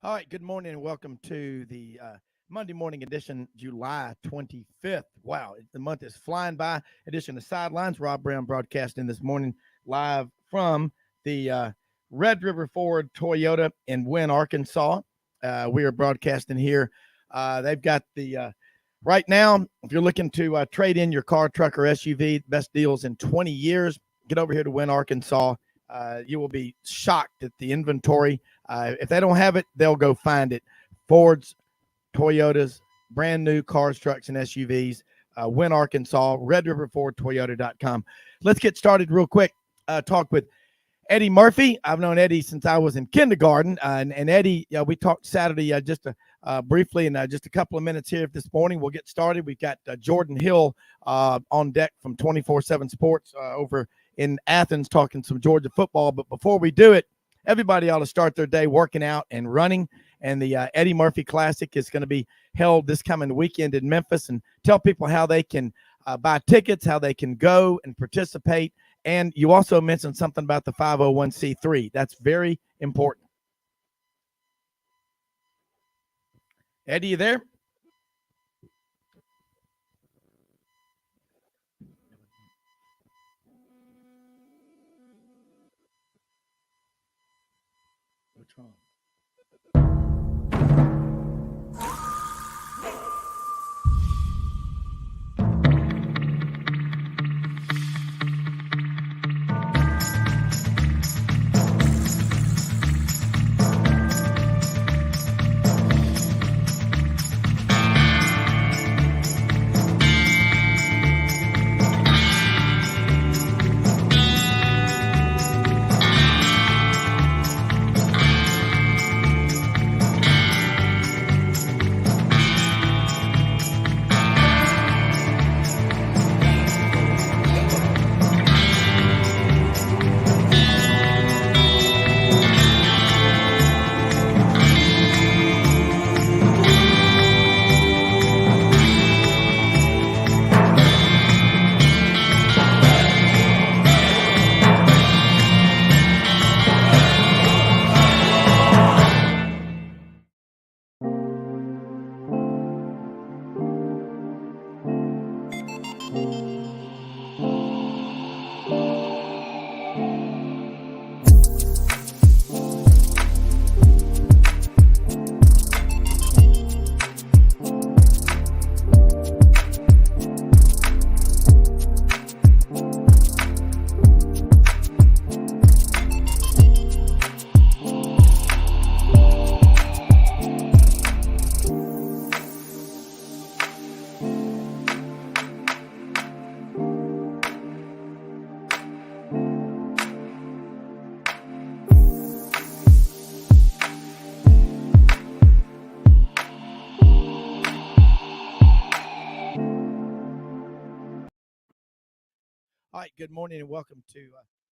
All right, good morning and welcome to the Monday morning edition, July 25th. Wow, the month is flying by. Edition of Sidelines. Rob Brown broadcasting this morning live from the Red River Ford Toyota in Wynne, Arkansas. We are broadcasting here. They've got the right now, if you're looking to trade in your car, truck, or SUV, best deals in 20 years, get over here to Wynne, Arkansas. You will be shocked at the inventory. If they don't have it, they'll go find it. Fords, Toyotas, brand new cars, trucks, and SUVs. Wynne, Arkansas, RedRiverFordToyota.com. Let's get started real quick. Talk with Eddie Murphy. I've known Eddie since I was in kindergarten. And Eddie, we talked Saturday just briefly in just a couple of minutes here this morning. We'll get started. We've got Jordan Hill on deck from 24/7 Sports over in Athens talking some Georgia football. But before we do it, everybody ought to start their day working out and running. And the Eddie Murphy Classic is going to be held this coming weekend in Memphis. And tell people how they can buy tickets, how they can go and participate. And you also mentioned something about the 501c3. That's very important. Eddie, you there? What's wrong? All right, good morning and welcome to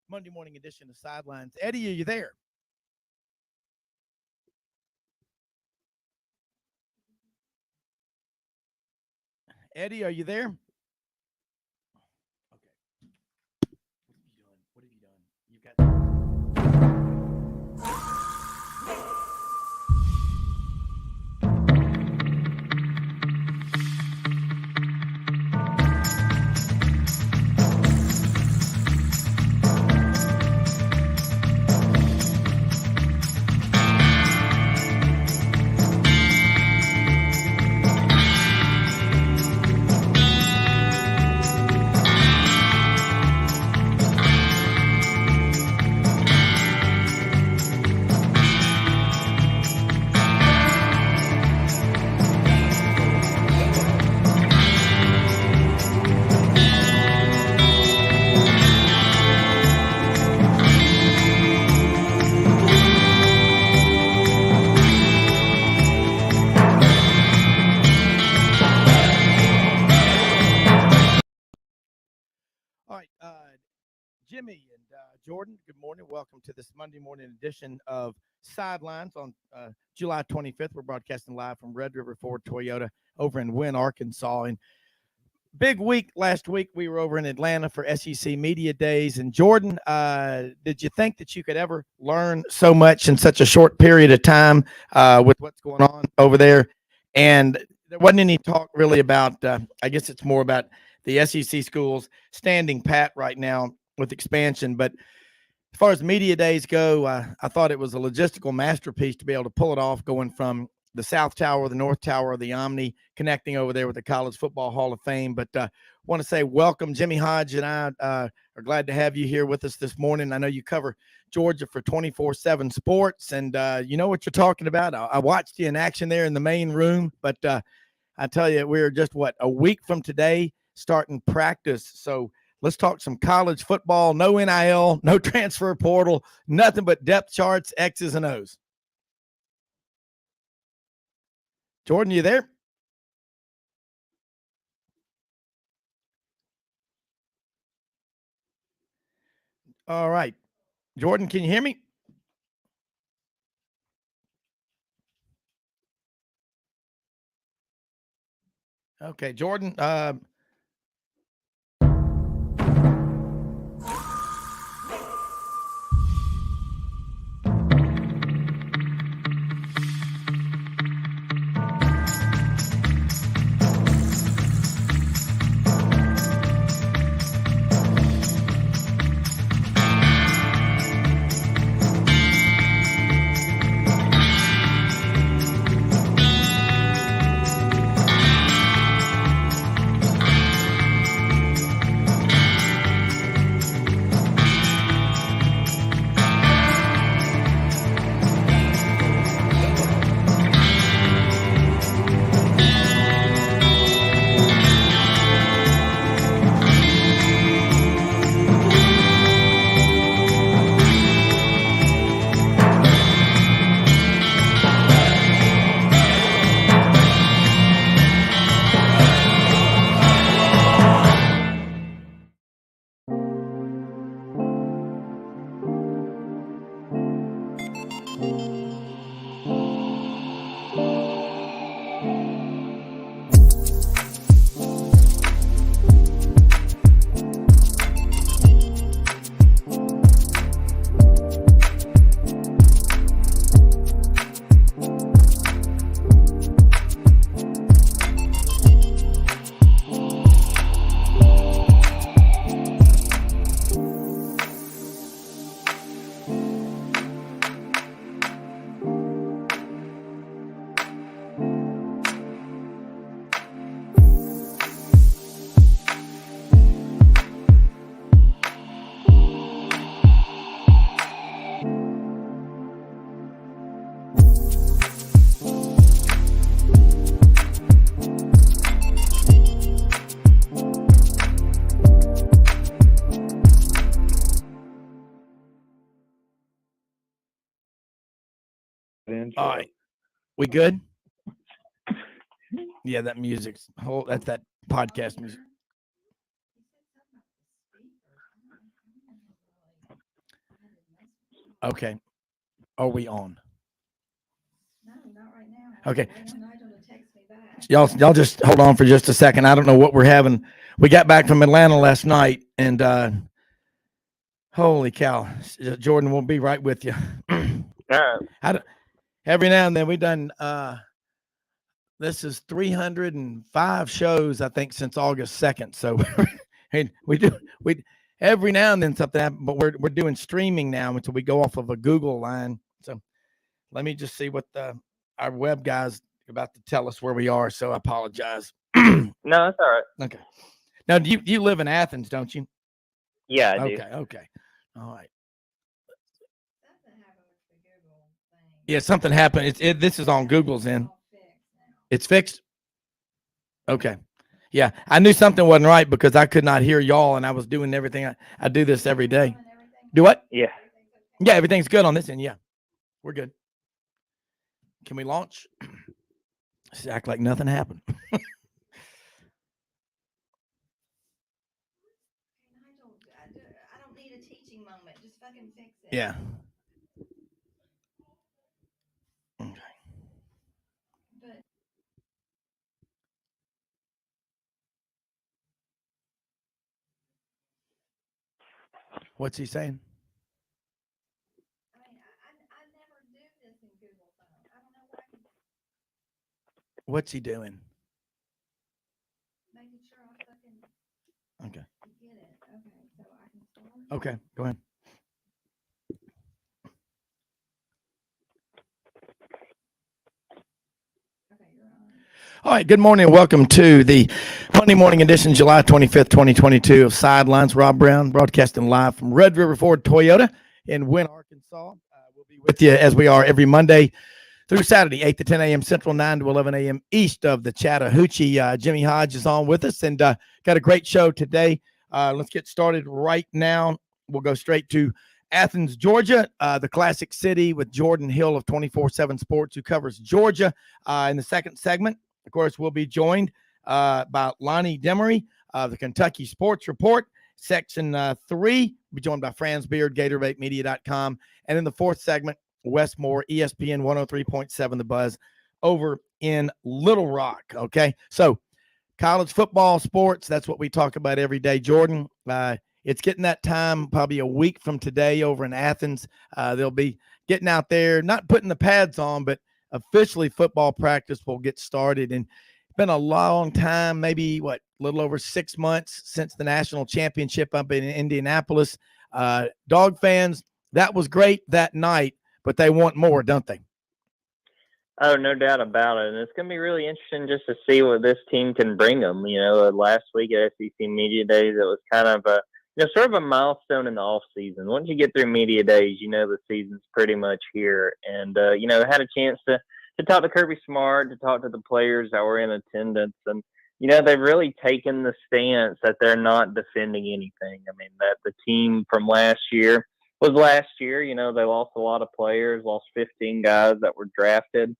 Monday morning edition of Sidelines. Eddie, are you there? Eddie, are you there? Okay. What have you done? You've got. All right, Jimmy and Jordan, good morning. Welcome to this Monday morning edition of Sidelines on July 25th. We're broadcasting live from Red River Ford Toyota over in Wynne, Arkansas. And big week last week. We were over in Atlanta for SEC Media Days. And Jordan, did you think that you could ever learn so much in such a short period of time with what's going on over there? And there wasn't any talk really about, I guess it's more about the SEC schools standing pat right now with expansion. But as far as media days go, I thought it was a logistical masterpiece to be able to pull it off, going from the South Tower, the North Tower, the Omni, connecting over there with the College Football Hall of Fame. But want to say welcome. Jimmy Hodge and I are glad to have you here with us this morning. I know you cover Georgia for 24/7 Sports, and you know what you're talking about. I watched you in action there in the main room, but I tell you, we're just, a week from today starting practice. So let's talk some college football. No NIL, no transfer portal, nothing but depth charts, X's and O's. Jordan, you there? All right. Jordan, can you hear me? Okay, Jordan. All right. We good? Yeah, that music's that's that podcast music. Okay. Are we on? No, not right now. Okay. Nigel to text me back. Y'all just hold on for just a second. I don't know what we're having. We got back from Atlanta last night, and holy cow, Jordan, we'll be right with you. Every now and then we done. This is 305 shows, I think, since August 2nd. So we every now and then something happens, but we're doing streaming now until we go off of a Google line. So let me just see what our web guys about to tell us where we are. So I apologize. No, that's all right. Okay. Now, do you live in Athens, don't you? Yeah, I do. Okay. All right. Something happened with the Google thing. Yeah, something happened. This is on Google's end. All fixed now. It's fixed? Okay. Yeah, I knew something wasn't right because I could not hear y'all, and I was doing everything. I do this every day. And everything? Do what? Yeah. Everything's okay? Yeah, everything's good on this end. Yeah, we're good. Can we launch? Just act like nothing happened. Nigel, I don't need a teaching moment. Just fucking fix it. Yeah. Okay. But What's he saying? I mean, I never do this in Google Phone. I don't know what I can. What's he doing? Making sure I fucking Okay. get it. Okay, so I can start. Okay, go ahead. Okay, you're on. All right, good morning and welcome to the Monday morning edition, July 25th, 2022 of Sidelines. Rob Brown broadcasting live from Red River Ford Toyota in Wynne, Arkansas. We'll be with you as we are every Monday through Saturday, 8 to 10 a.m. Central, 9 to 11 a.m. east of the Chattahoochee. Jimmy Hodge is on with us and got a great show today. Let's get started right now. We'll go straight to Athens, Georgia, the classic city with Jordan Hill of 24/7 Sports, who covers Georgia in the second segment. Of course, we'll be joined by Lonnie Demaree of the Kentucky Sports Report. Section 3, we'll be joined by Franz Beard, GatorbaitMedia.com. And in the fourth segment, Wess Moore, ESPN 103.7 The Buzz over in Little Rock. Okay, so college football, sports, that's what we talk about every day. Jordan, it's getting that time, probably a week from today over in Athens. They'll be getting out there, not putting the pads on, but officially football practice will get started. And it's been a long time, maybe a little over 6 months since the national championship up in Indianapolis. Dog fans, that was great that night, but they want more, don't they? Oh, no doubt about it. And it's going to be really interesting just to see what this team can bring them. Last week at SEC Media Days, it was kind of sort of a milestone in the off season. Once you get through Media Days, the season's pretty much here. And, had a chance to talk to Kirby Smart, to talk to the players that were in attendance. And, they've really taken the stance that they're not defending anything. I mean, that the team from last year was last year. They lost a lot of players, lost 15 guys that were drafted.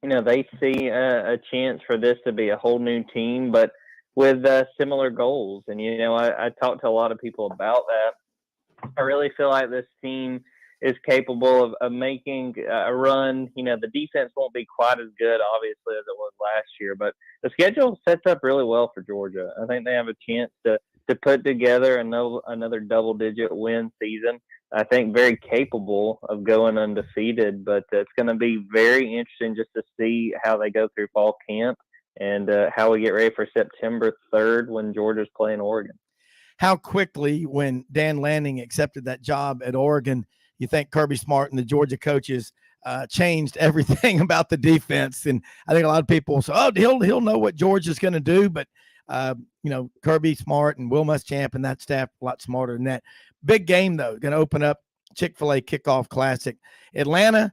They see a chance for this to be a whole new team, but with similar goals. And, I talked to a lot of people about that. I really feel like this team is capable of making a run. The defense won't be quite as good, obviously, as it was last year, but the schedule sets up really well for Georgia. I think they have a chance to put together another double-digit win season. I think very capable of going undefeated, but it's going to be very interesting just to see how they go through fall camp and how we get ready for September 3rd when Georgia's playing Oregon. How quickly, when Dan Lanning accepted that job at Oregon, you think Kirby Smart and the Georgia coaches changed everything about the defense? And I think a lot of people say, oh, he'll know what Georgia's going to do, but Kirby Smart and Will Muschamp and that staff a lot smarter than that. Big game, though, going to open up Chick-fil-A Kickoff Classic. Atlanta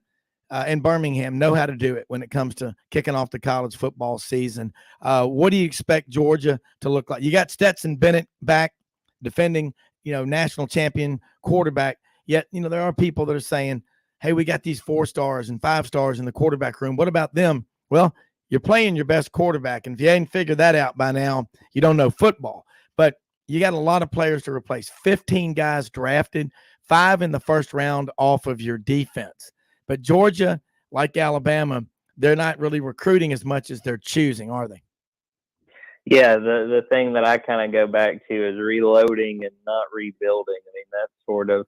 and Birmingham know how to do it when it comes to kicking off the college football season. What do you expect Georgia to look like? You got Stetson Bennett back defending, national champion quarterback. Yet, there are people that are saying, hey, we got these 4 stars and 5 stars in the quarterback room. What about them? Well, you're playing your best quarterback. And if you ain't figured that out by now, you don't know football. But you got a lot of players to replace. 15 guys drafted, 5 in the first round off of your defense. But Georgia, like Alabama, they're not really recruiting as much as they're choosing, are they? Yeah, the thing that I kind of go back to is reloading and not rebuilding. I mean, that's sort of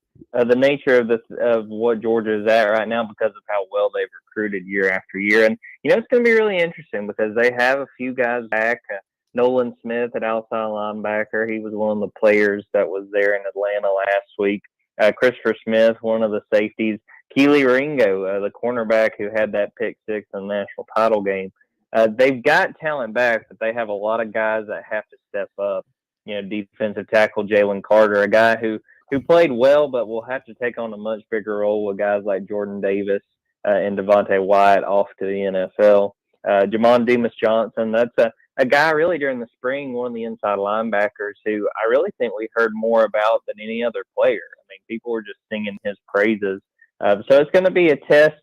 the nature of what Georgia is at right now because of how well they've recruited year after year. And, it's going to be really interesting because they have a few guys back. Nolan Smith at outside linebacker, he was one of the players that was there in Atlanta last week. Christopher Smith, one of the safeties. Keely Ringo, the cornerback who had that pick 6 in the national title game. They've got talent back, but they have a lot of guys that have to step up. Defensive tackle Jalen Carter, a guy who played well, but will have to take on a much bigger role with guys like Jordan Davis and Devontae Wyatt off to the NFL. Jamon Demas-Johnson, that's a guy really during the spring, one of the inside linebackers who I really think we heard more about than any other player. I mean, people were just singing his praises. So it's going to be a test.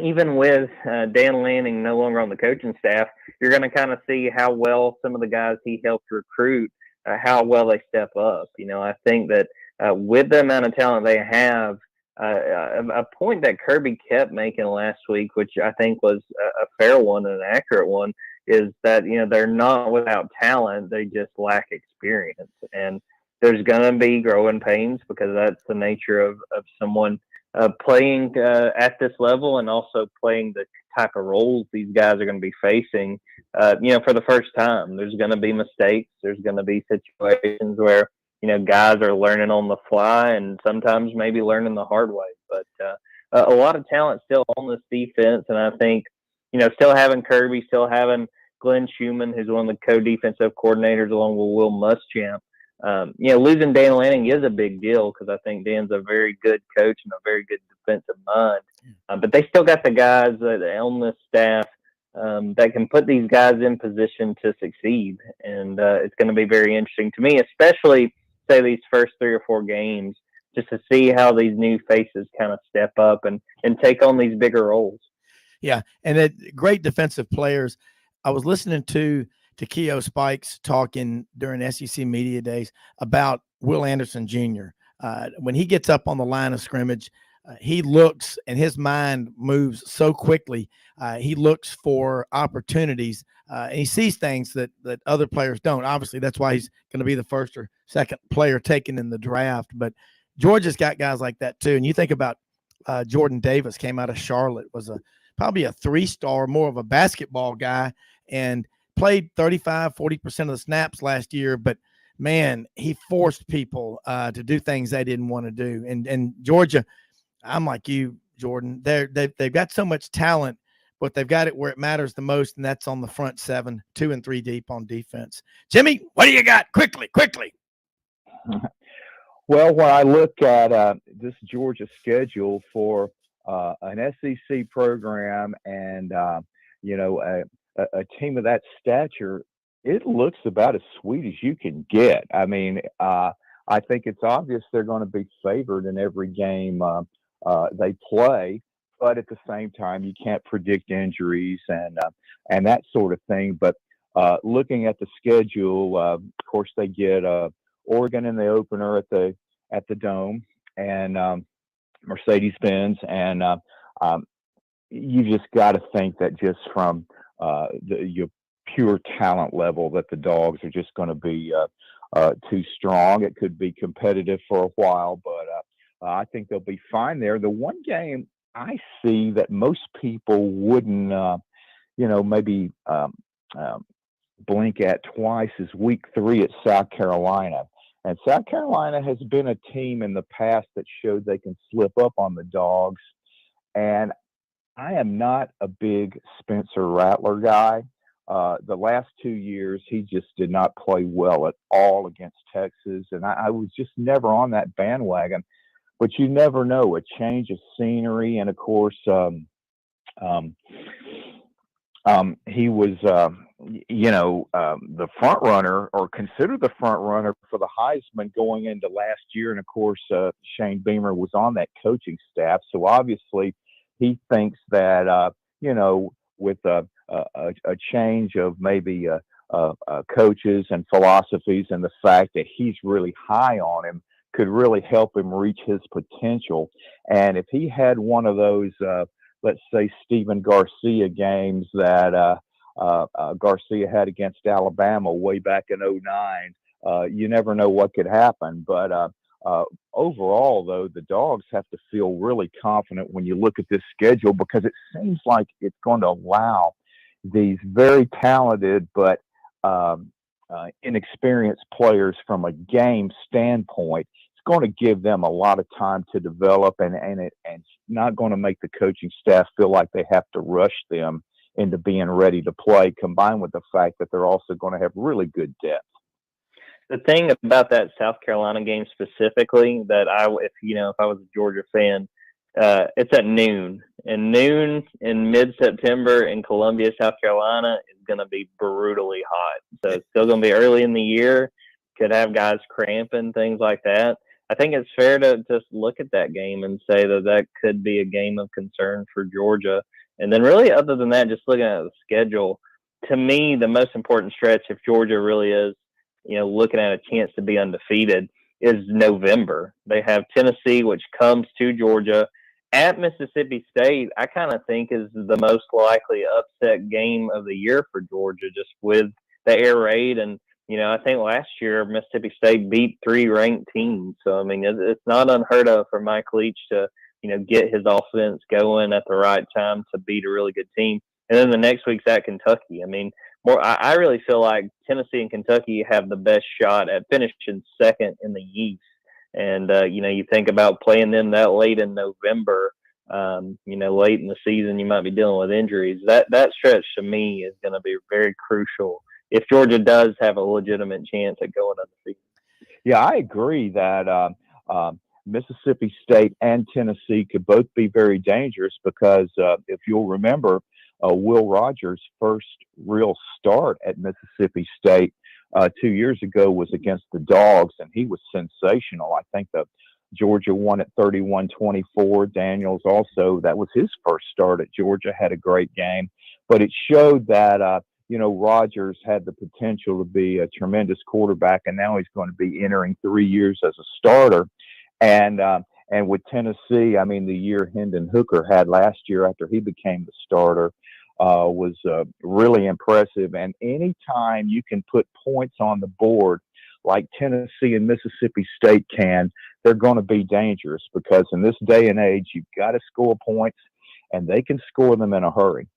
Even with Dan Lanning no longer on the coaching staff, you're going to kind of see how well some of the guys he helped recruit, how well they step up. I think that with the amount of talent they have, a point that Kirby kept making last week, which I think was a fair one and an accurate one, is that, they're not without talent. They just lack experience. And there's going to be growing pains because that's the nature of someone playing at this level and also playing the type of roles these guys are going to be facing, for the first time. There's going to be mistakes. There's going to be situations where, guys are learning on the fly and sometimes maybe learning the hard way. But a lot of talent still on this defense. And I think, still having Kirby, still having Glenn Schumann, who's one of the co-defensive coordinators along with Will Muschamp. Losing Dan Lanning is a big deal because I think Dan's a very good coach and a very good defensive mind. But they still got the guys on the staff that can put these guys in position to succeed. And it's going to be very interesting to me, especially, say, these first 3 or 4 games, just to see how these new faces kind of step up and take on these bigger roles. Yeah, and great defensive players. I was listening to Keo Spikes talking during SEC Media Days about Will Anderson Jr. When he gets up on the line of scrimmage, he looks and his mind moves so quickly. He looks for opportunities and he sees things that other players don't. Obviously, that's why he's going to be the first or second player taken in the draft. But Georgia's got guys like that too. And you think about Jordan Davis, came out of Charlotte, was probably a 3-star, more of a basketball guy, and played 35-40% of the snaps last year, but man, he forced people to do things they didn't want to do. And Georgia, I'm like you, Jordan. They've got so much talent, but they've got it where it matters the most, and that's on the front 7, 2 and 3 deep on defense. Jimmy, what do you got? Quickly. Well, when I look at this Georgia schedule for an SEC program and a team of that stature, it looks about as sweet as you can get. I mean, I think it's obvious they're going to be favored in every game they play, but at the same time, you can't predict injuries and that sort of thing. But looking at the schedule, of course, they get Oregon in the opener at the Dome and Mercedes-Benz, and you just got to think that just from your pure talent level that the Dogs are just going to be too strong. It could be competitive for a while, but I think they'll be fine there. The one game I see that most people wouldn't, maybe blink at twice is week 3 at South Carolina. And South Carolina has been a team in the past that showed they can slip up on the Dogs. And I am not a big Spencer Rattler guy. The last 2 years, he just did not play well at all against Texas. And I was just never on that bandwagon. But you never know, a change of scenery. And, of course, he was, the front runner, or considered the front runner for the Heisman going into last year. And, of course, Shane Beamer was on that coaching staff. So, obviously, he thinks that, with a change of maybe coaches and philosophies and the fact that he's really high on him could really help him reach his potential. And if he had one of those, let's say, Stephen Garcia games that Garcia had against Alabama way back in 2009, you never know what could happen. But overall, though, the Dogs have to feel really confident when you look at this schedule, because it seems like it's going to allow these very talented but inexperienced players from a game standpoint. It's going to give them a lot of time to develop, and it's not going to make the coaching staff feel like they have to rush them into being ready to play, combined with the fact that they're also going to have really good depth. The thing about that South Carolina game specifically, that if I was a Georgia fan, it's at noon. And noon in mid-September in Columbia, South Carolina is going to be brutally hot. So it's still going to be early in the year. Could have guys cramping, things like that. I think it's fair to just look at that game and say that could be a game of concern for Georgia. And then really, other than that, just looking at the schedule, to me, the most important stretch, if Georgia really is, looking at a chance to be undefeated, is November. They have Tennessee, which comes to Georgia. At Mississippi State, I kind of think is the most likely upset game of the year for Georgia, just with the air raid and I think last year Mississippi State beat 3 ranked teams. So, I mean, it's not unheard of for Mike Leach to, get his offense going at the right time to beat a really good team. And then the next week's at Kentucky. I mean, I really feel like Tennessee and Kentucky have the best shot at finishing second in the East. And, you think about playing them that late in November, late in the season, you might be dealing with injuries. That stretch to me is going to be very crucial if Georgia does have a legitimate chance at going undefeated. Yeah, I agree that Mississippi State and Tennessee could both be very dangerous because if you'll remember, Will Rogers' first real start at Mississippi State 2 years ago was against the Dogs, and he was sensational. I think that Georgia won at 31-24. Daniels also, that was his first start at Georgia, had a great game. But it showed that, Rogers had the potential to be a tremendous quarterback, and now he's going to be entering 3 years as a starter. And with Tennessee, I mean, the year Hendon Hooker had last year after he became the starter was really impressive. And anytime you can put points on the board like Tennessee and Mississippi State can, they're going to be dangerous because in this day and age, you've got to score points, and they can score them in a hurry.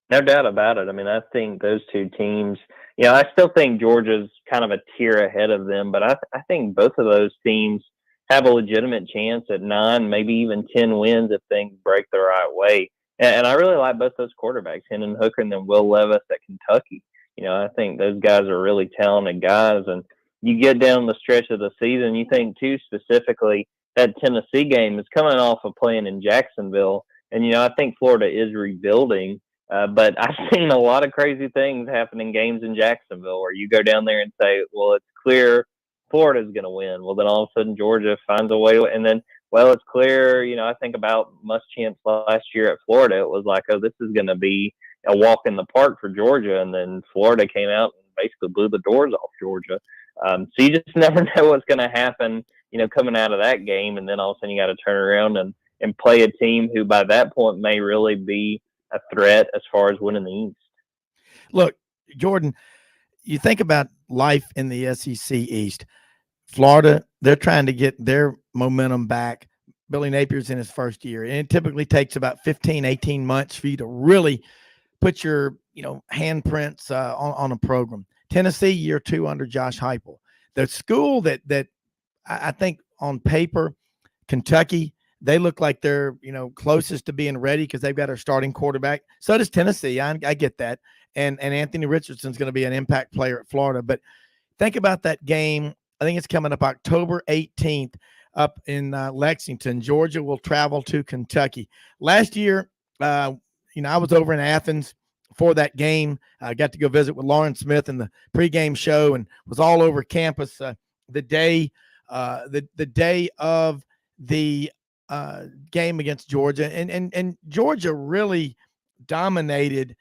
No doubt about it. I mean, I think those two teams, I still think Georgia's kind of a tier ahead of them, but I think both of those teams have a legitimate chance at 9, maybe even 10 wins if things break the right way. And I really like both those quarterbacks, Hendon Hooker and then Will Levis at Kentucky. I think those guys are really talented guys. And you get down the stretch of the season, you think, too, specifically, that Tennessee game is coming off of playing in Jacksonville. And, I think Florida is rebuilding. But I've seen a lot of crazy things happen in games in Jacksonville where you go down there and say, well, it's clear Florida's going to win. Well, then all of a sudden Georgia finds a way to, and then, well, it's clear, I think about Muschamp last year at Florida. It was like, oh, this is going to be a walk in the park for Georgia. And then Florida came out and basically blew the doors off Georgia. So you just never know what's going to happen, coming out of that game. And then all of a sudden you got to turn around and play a team who by that point may really be a threat as far as winning the East. Look, Jordan, you think about life in the SEC East. Florida, they're trying to get their momentum back. Billy Napier's in his first year, and it typically takes about 15, 18 months for you to really put your, handprints on a program. Tennessee, year 2 under Josh Heupel. The school that I think on paper, Kentucky, they look like they're, closest to being ready because they've got their starting quarterback. So does Tennessee. I get that. And Anthony Richardson's going to be an impact player at Florida. But think about that game. I think it's coming up October 18th up in Lexington. Georgia will travel to Kentucky. Last year, I was over in Athens for that game. I got to go visit with Lauren Smith in the pregame show and was all over campus the day of the game against Georgia. And Georgia really dominated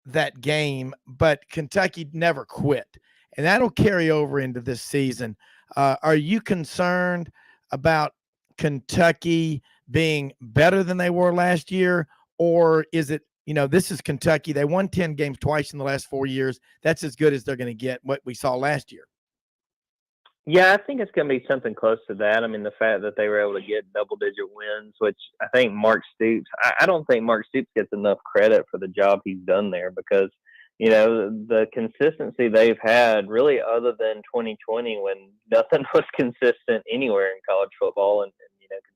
that game, but Kentucky never quit. And that'll carry over into this season. Are you concerned about Kentucky being better than they were last year? Or is it, this is Kentucky. They won 10 games twice in the last 4 years. That's as good as they're going to get, what we saw last year. Yeah, I think it's going to be something close to that. I mean, the fact that they were able to get double-digit wins, which I think Mark Stoops – I don't think Mark Stoops gets enough credit for the job he's done there because, the consistency they've had really other than 2020 when nothing was consistent anywhere in college football and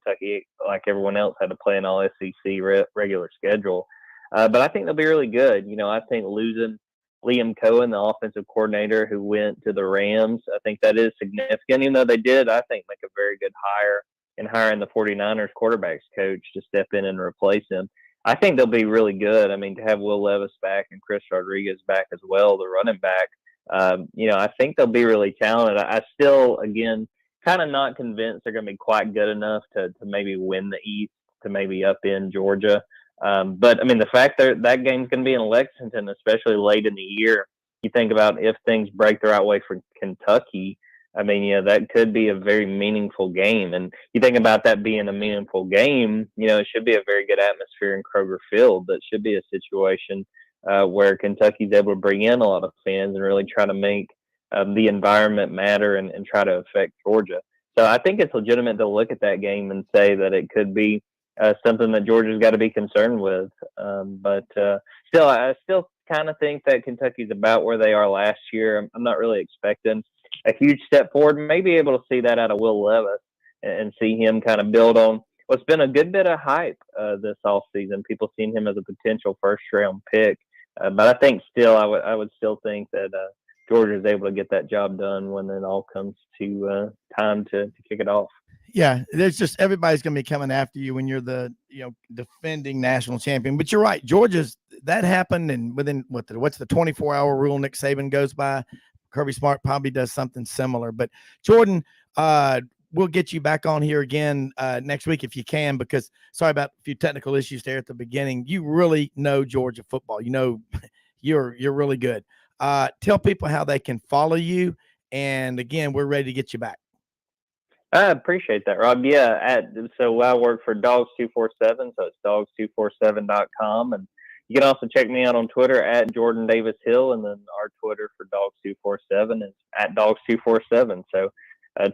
Kentucky, like everyone else, had to play an all-SEC regular schedule. But I think they'll be really good. I think losing – Liam Cohen, the offensive coordinator who went to the Rams, I think that is significant, even though they did, I think, make a very good hire in hiring the 49ers quarterbacks coach to step in and replace him. I think they'll be really good. I mean, to have Will Levis back and Chris Rodriguez back as well, the running back, I think they'll be really talented. I still, again, kind of not convinced they're going to be quite good enough to maybe win the East, to maybe upend Georgia. But I mean, the fact that game's going to be in Lexington, especially late in the year, you think about if things break the right way for Kentucky, I mean, that could be a very meaningful game. And you think about that being a meaningful game, it should be a very good atmosphere in Kroger Field. That should be a situation where Kentucky's able to bring in a lot of fans and really try to make the environment matter and try to affect Georgia. So I think it's legitimate to look at that game and say that it could be something that Georgia's got to be concerned with. But still, I still kind of think that Kentucky's about where they are last year. I'm not really expecting a huge step forward. Maybe able to see that out of Will Levis and see him kind of build on what's been a good bit of hype this offseason. People seen him as a potential first-round pick. But I think still, I would still think that Georgia is able to get that job done when it all comes to time to kick it off. Yeah, there's just everybody's going to be coming after you when you're the defending national champion. But you're right, Georgia's that happened, and within what's the 24-hour rule Nick Saban goes by. Kirby Smart probably does something similar. But Jordan, we'll get you back on here again next week if you can, because sorry about a few technical issues there at the beginning. You really know Georgia football. You know, you're really good. Tell people how they can follow you. And again, we're ready to get you back. I appreciate that, Rob. Yeah, so I work for Dogs247, so it's dogs247.com, and you can also check me out on Twitter at Jordan Davis Hill, and then our Twitter for Dogs247 is at Dogs247. So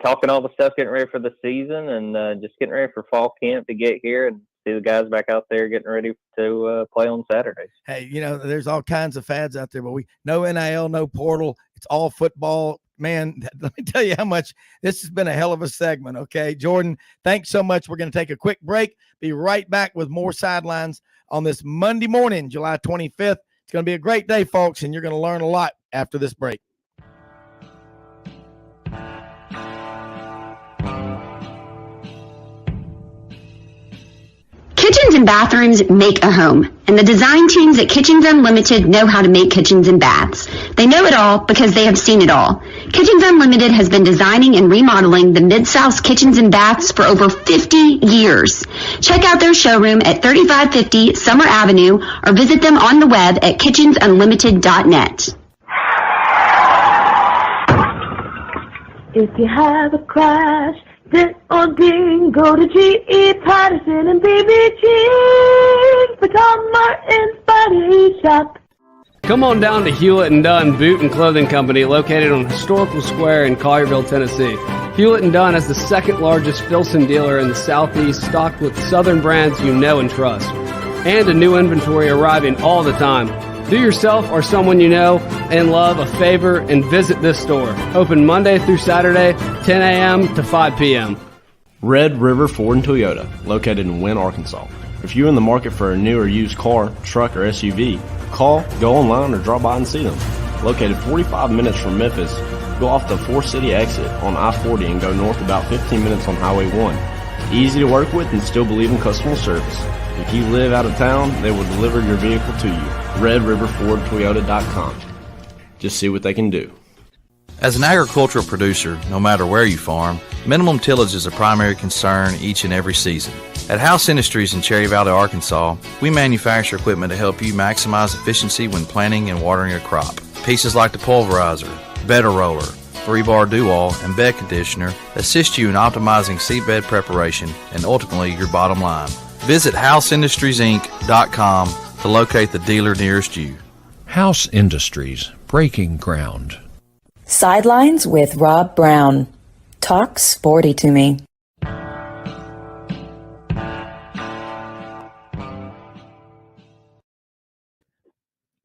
talking all the stuff, getting ready for the season, and just getting ready for fall camp to get here and see the guys back out there getting ready to play on Saturdays. Hey, there's all kinds of fads out there, but no NIL, no portal. It's all football. Man, let me tell you how much this has been a hell of a segment. Okay, Jordan, thanks so much. We're going to take a quick break. Be right back with more Sidelines on this Monday morning, July 25th. It's going to be a great day, folks, and you're going to learn a lot after this break. Kitchens and bathrooms make a home, and the design teams at Kitchens Unlimited know how to make kitchens and baths. They know it all because they have seen it all. Kitchens Unlimited has been designing and remodeling the Mid-South's kitchens and baths for over 50 years. Check out their showroom at 3550 Summer Avenue or visit them on the web at kitchensunlimited.net. If you have a crash, dent or ding, go to G.E. Patterson and BBG for Tom Martin's Body Shop. Come on down to Hewlett & Dunn Boot and Clothing Company, located on Historical Square in Collierville, Tennessee. Hewlett & Dunn is the second largest Filson dealer in the Southeast, stocked with Southern brands you know and trust. And a new inventory arriving all the time. Do yourself or someone you know and love a favor and visit this store. Open Monday through Saturday, 10 a.m. to 5 p.m. Red River Ford and Toyota, located in Wynne, Arkansas. If you're in the market for a new or used car, truck, or SUV, call, go online, or drop by and see them. Located 45 minutes from Memphis, go off the 4-city exit on I-40 and go north about 15 minutes on Highway 1. Easy to work with and still believe in customer service. If you live out of town, they will deliver your vehicle to you. RedRiverFordToyota.com. Just see what they can do. As an agricultural producer, no matter where you farm, minimum tillage is a primary concern each and every season. At House Industries in Cherry Valley, Arkansas, we manufacture equipment to help you maximize efficiency when planting and watering a crop. Pieces like the pulverizer, bedder roller, 3-bar do-all, and bed conditioner assist you in optimizing seedbed preparation and ultimately your bottom line. Visit HouseIndustriesInc.com to locate the dealer nearest you. House Industries, breaking ground. Sidelines with Rob Brown. Talk sporty to me.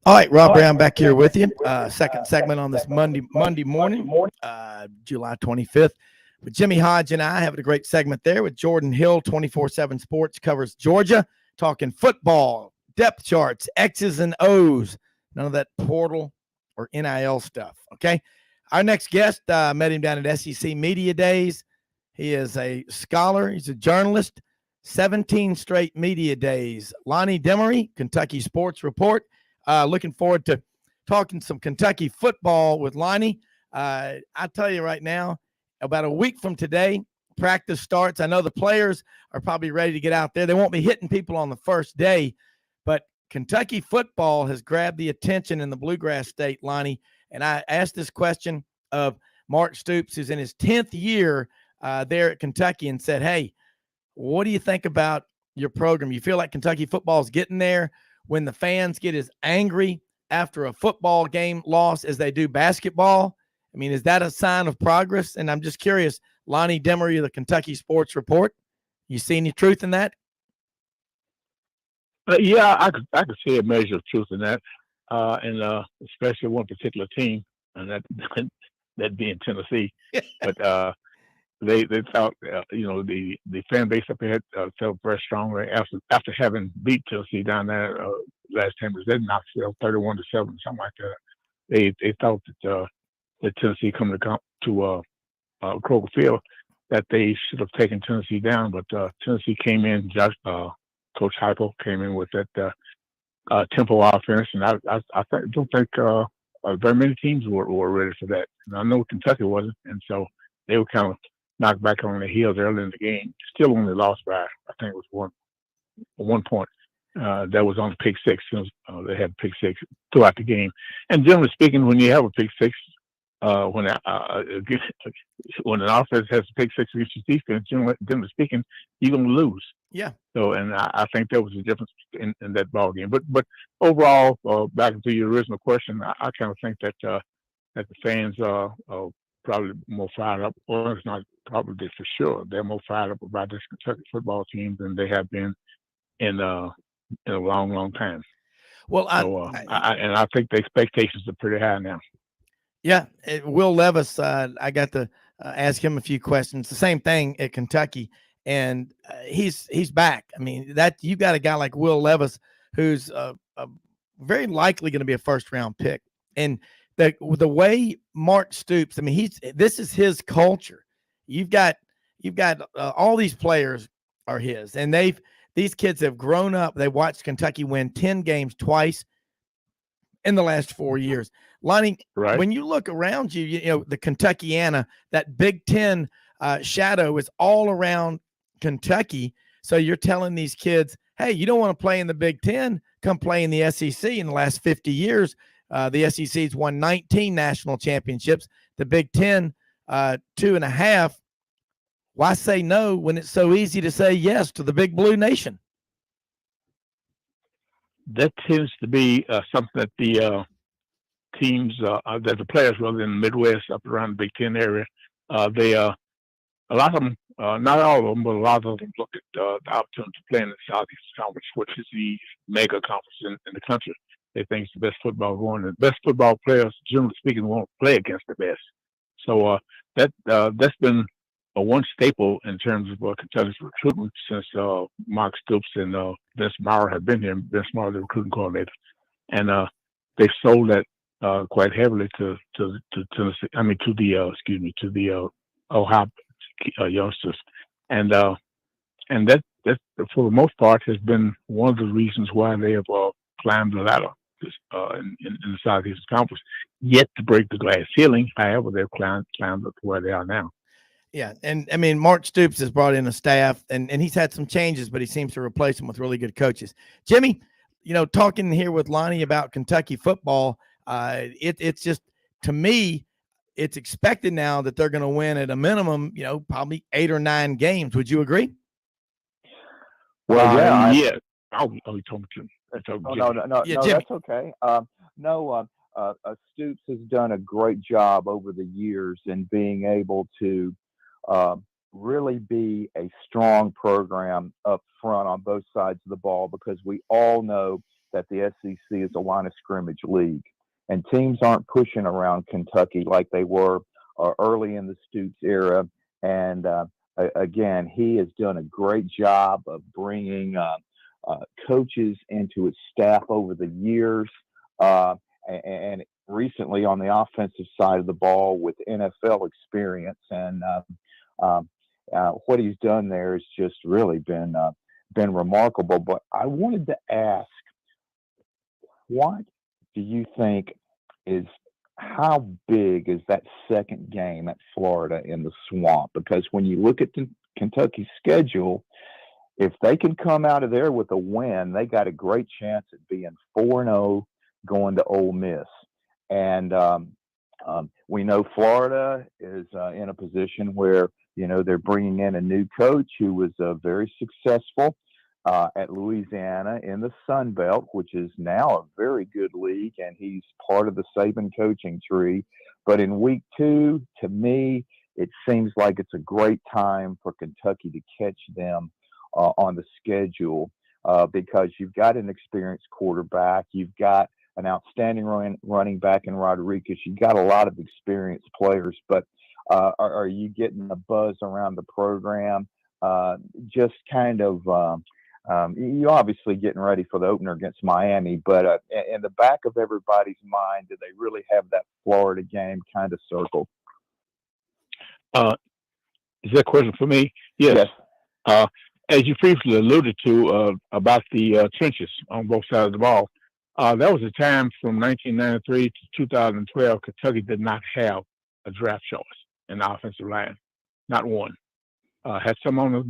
All right, Rob Brown back here with you. Second segment on this Monday morning, July 25th. With Jimmy Hodge and I having a great segment there with Jordan Hill. 24/7 Sports covers Georgia, talking football, depth charts, X's and O's, none of that portal or NIL stuff. Okay. Our next guest, met him down at SEC Media Days. He is a scholar. He's a journalist. 17 straight media days. Lonnie Demaree, Kentucky Sports Report. Looking forward to talking some Kentucky football with Lonnie. I tell you right now, about a week from today, practice starts. I know the players are probably ready to get out there. They won't be hitting people on the first day, but Kentucky football has grabbed the attention in the Bluegrass State, Lonnie. And I asked this question of Mark Stoops, who's in his 10th year there at Kentucky, and said, hey, what do you think about your program? You feel like Kentucky football is getting there when the fans get as angry after a football game loss as they do basketball? I mean, is that a sign of progress? And I'm just curious, Lonnie, Demaree, the Kentucky Sports Report, you see any truth in that? Yeah, I could see a measure of truth in that, and especially one particular team, and that being Tennessee. But they thought the fan base up there felt very strongly after having beat Tennessee down there last time. It was in Knoxville, 31-7, something like that. They thought that Tennessee coming to Kroger Field, that they should have taken Tennessee down, but Tennessee came in. Coach Heupel came in with that tempo offense, and I don't think very many teams were ready for that. And I know Kentucky wasn't, and so they were kind of knocked back on their heels early in the game. Still only lost by, I think it was one point. That was on the pick six. They had pick six throughout the game. And generally speaking, when you have a pick six, when an offense has a pick six against your defense, generally speaking, you're going to lose. Yeah. So, and I think that was the difference in that ball game. But overall, back to your original question, I kind of think that the fans are probably more fired up, or it's not probably for sure, they're more fired up about this Kentucky football team than they have been in a long, long time. Well, I think the expectations are pretty high now. Yeah, Will Levis, I got to ask him a few questions. The same thing at Kentucky, and he's back. I mean, that you got a guy like Will Levis who's very likely going to be a first-round pick, and the way Mark Stoops. I mean, this is his culture. You've got all these players are his, and these kids have grown up. They watched Kentucky win 10 games twice in the last 4 years. Lonnie, right. When you look around you, you know, the Kentuckiana, that Big Ten shadow is all around Kentucky. So you're telling these kids, hey, you don't want to play in the Big Ten, come play in the SEC. In the last 50 years, the SEC's won 19 national championships. The Big Ten, 2.5. Why say no when it's so easy to say yes to the Big Blue Nation? That tends to be something that the teams, that the players, rather than the Midwest, up around the Big Ten area, a lot of them, not all of them, but a lot of them look at the opportunity to play in the Southeast Conference, which is the mega conference in the country. They think it's the best football going. The best football players, generally speaking, won't play against the best. So that's been one staple in terms of Kentucky's recruitment since Mark Stoops and Wess Moore have been here. Wess Moore, the recruiting coordinator, and they've sold that quite heavily to Tennessee. I mean, to the Ohio youngsters, and that for the most part has been one of the reasons why they have climbed the ladder in the Southeast Conference. Yet to break the glass ceiling, however, they've climbed up to where they are now. Yeah, and I mean, Mark Stoops has brought in a staff, and he's had some changes, but he seems to replace them with really good coaches. Jimmy, you know, talking here with Lonnie about Kentucky football, it's just, to me, it's expected now that they're going to win at a minimum, you know, probably 8 or 9 games. Would you agree? Well, yeah. Yeah. You told me to. No, Yeah, no, Jimmy. that's okay. Stoops has done a great job over the years in being able to really be a strong program up front on both sides of the ball, because we all know that the SEC is a line of scrimmage league, and teams aren't pushing around Kentucky like they were early in the Stoops era. And again, he has done a great job of bringing coaches into his staff over the years, and recently on the offensive side of the ball with NFL experience. And what he's done there has just really been remarkable. But I wanted to ask, what do you think how big is that second game at Florida in the Swamp? Because when you look at the Kentucky schedule, if they can come out of there with a win, they got a great chance at being 4-0 going to Ole Miss. And we know Florida is in a position where, you know, they're bringing in a new coach who was very successful at Louisiana in the Sun Belt, which is now a very good league, and he's part of the Saban coaching tree. But in week 2, to me, it seems like it's a great time for Kentucky to catch them on the schedule because you've got an experienced quarterback, you've got an outstanding running back in Rodriguez, you've got a lot of experienced players, but are you getting a buzz around the program? Just kind of, you're obviously getting ready for the opener against Miami, but in the back of everybody's mind, do they really have that Florida game kind of circled? Is that a question for me? Yes. As you briefly alluded to about the trenches on both sides of the ball, that was a time from 1993 to 2012. Kentucky did not have a draft choice in the offensive line, not one. Had some on a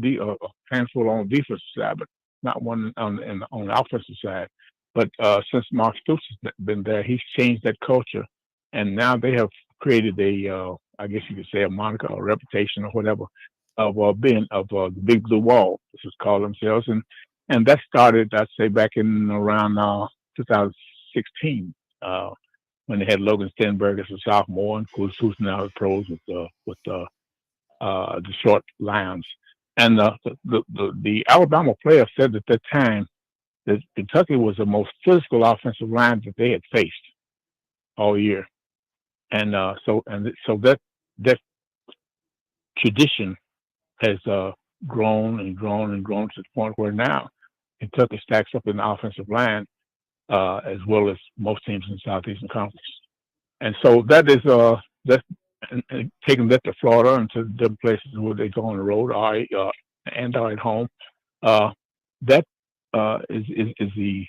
handful on the defensive side, but not one on the offensive side. But since Mark Stoops has been there, he's changed that culture, and now they have created I guess you could say a moniker or reputation or whatever of being the Big Blue Wall, this is called themselves, and that started, I'd say, back in around 2016 when they had Logan Stenberg as a sophomore, and who's now the pros with the short Lions. And the Alabama player said at that time that Kentucky was the most physical offensive line that they had faced all year. And so that tradition has grown and grown and grown to the point where now Kentucky stacks up in the offensive line as well as most teams in the Southeastern Conference. And so that is and taking that to Florida and to different places where they go on the road and are at home. That is the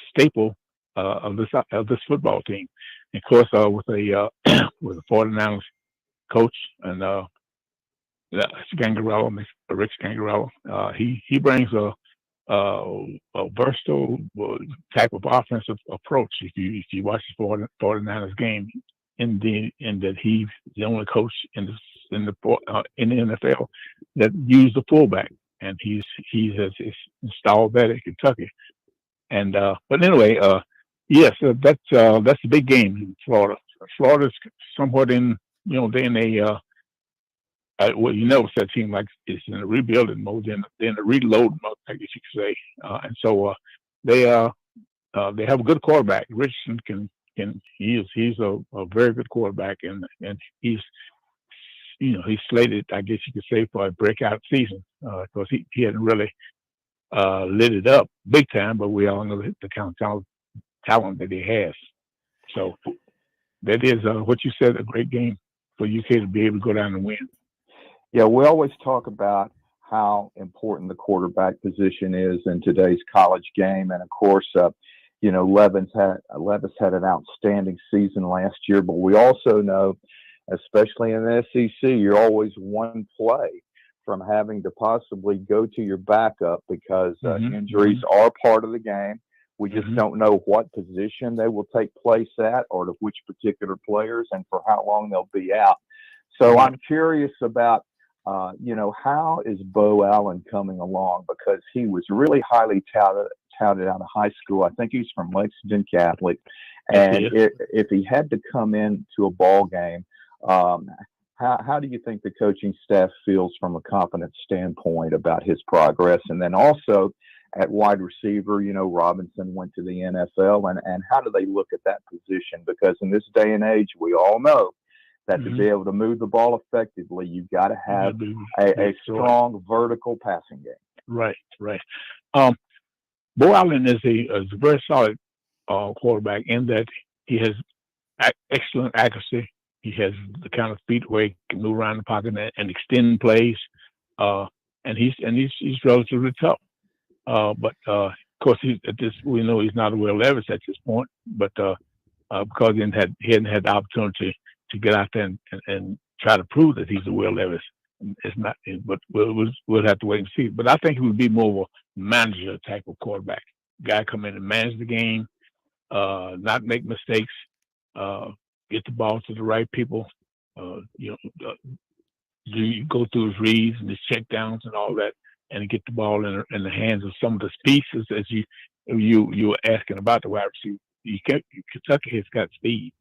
staple of this football team. And of course, with the 49ers coach and Rick Scangarello, he brings a versatile type of offensive approach. If you watch the 49ers game, in that he's the only coach in the NFL that used the fullback, and he has installed that at Kentucky. And but anyway, yes, that's a big game in Florida. Florida's somewhat in they're in a well, you know, it's a team like it's in a rebuilding mode, they're in a reload mode, I guess you could say. And so they have a good quarterback. Richardson he's a very good quarterback, and he's he's slated, I guess you could say, for a breakout season because he hadn't really lit it up big time, but we all know the kind of talent that he has. So that is what you said, a great game for UK to be able to go down and win. Yeah, we always talk about how important the quarterback position is in today's college game, and of course, Levis had an outstanding season last year, but we also know, especially in the SEC, you're always one play from having to possibly go to your backup because injuries are part of the game. We just don't know what position they will take place at or to which particular players and for how long they'll be out. So I'm curious about, how is Bo Allen coming along, because he was really highly touted out of high school. I think he's from Lexington Catholic. And if he had to come into a ball game, how do you think the coaching staff feels from a confidence standpoint about his progress? And then also at wide receiver, Robinson went to the NFL, and how do they look at that position? Because in this day and age, we all know that to be able to move the ball effectively, you've got to have a strong vertical passing game. Right. Bo Allen is a very solid quarterback in that he has excellent accuracy. He has the kind of feet where he can move around the pocket and extend plays, and he's relatively tough. But of course, we know he's not a Will Levis at this point. But because he hadn't had the opportunity to get out there and try to prove that he's a Will Levis, it's not. But we'll have to wait and see. But I think he would be more of a manager type of quarterback. Guy come in and manage the game, not make mistakes, get the ball to the right people. You go through his reads and his check downs and all that. and get the ball in the hands of some of the pieces as you were asking about the wide receiver. Kentucky has got speed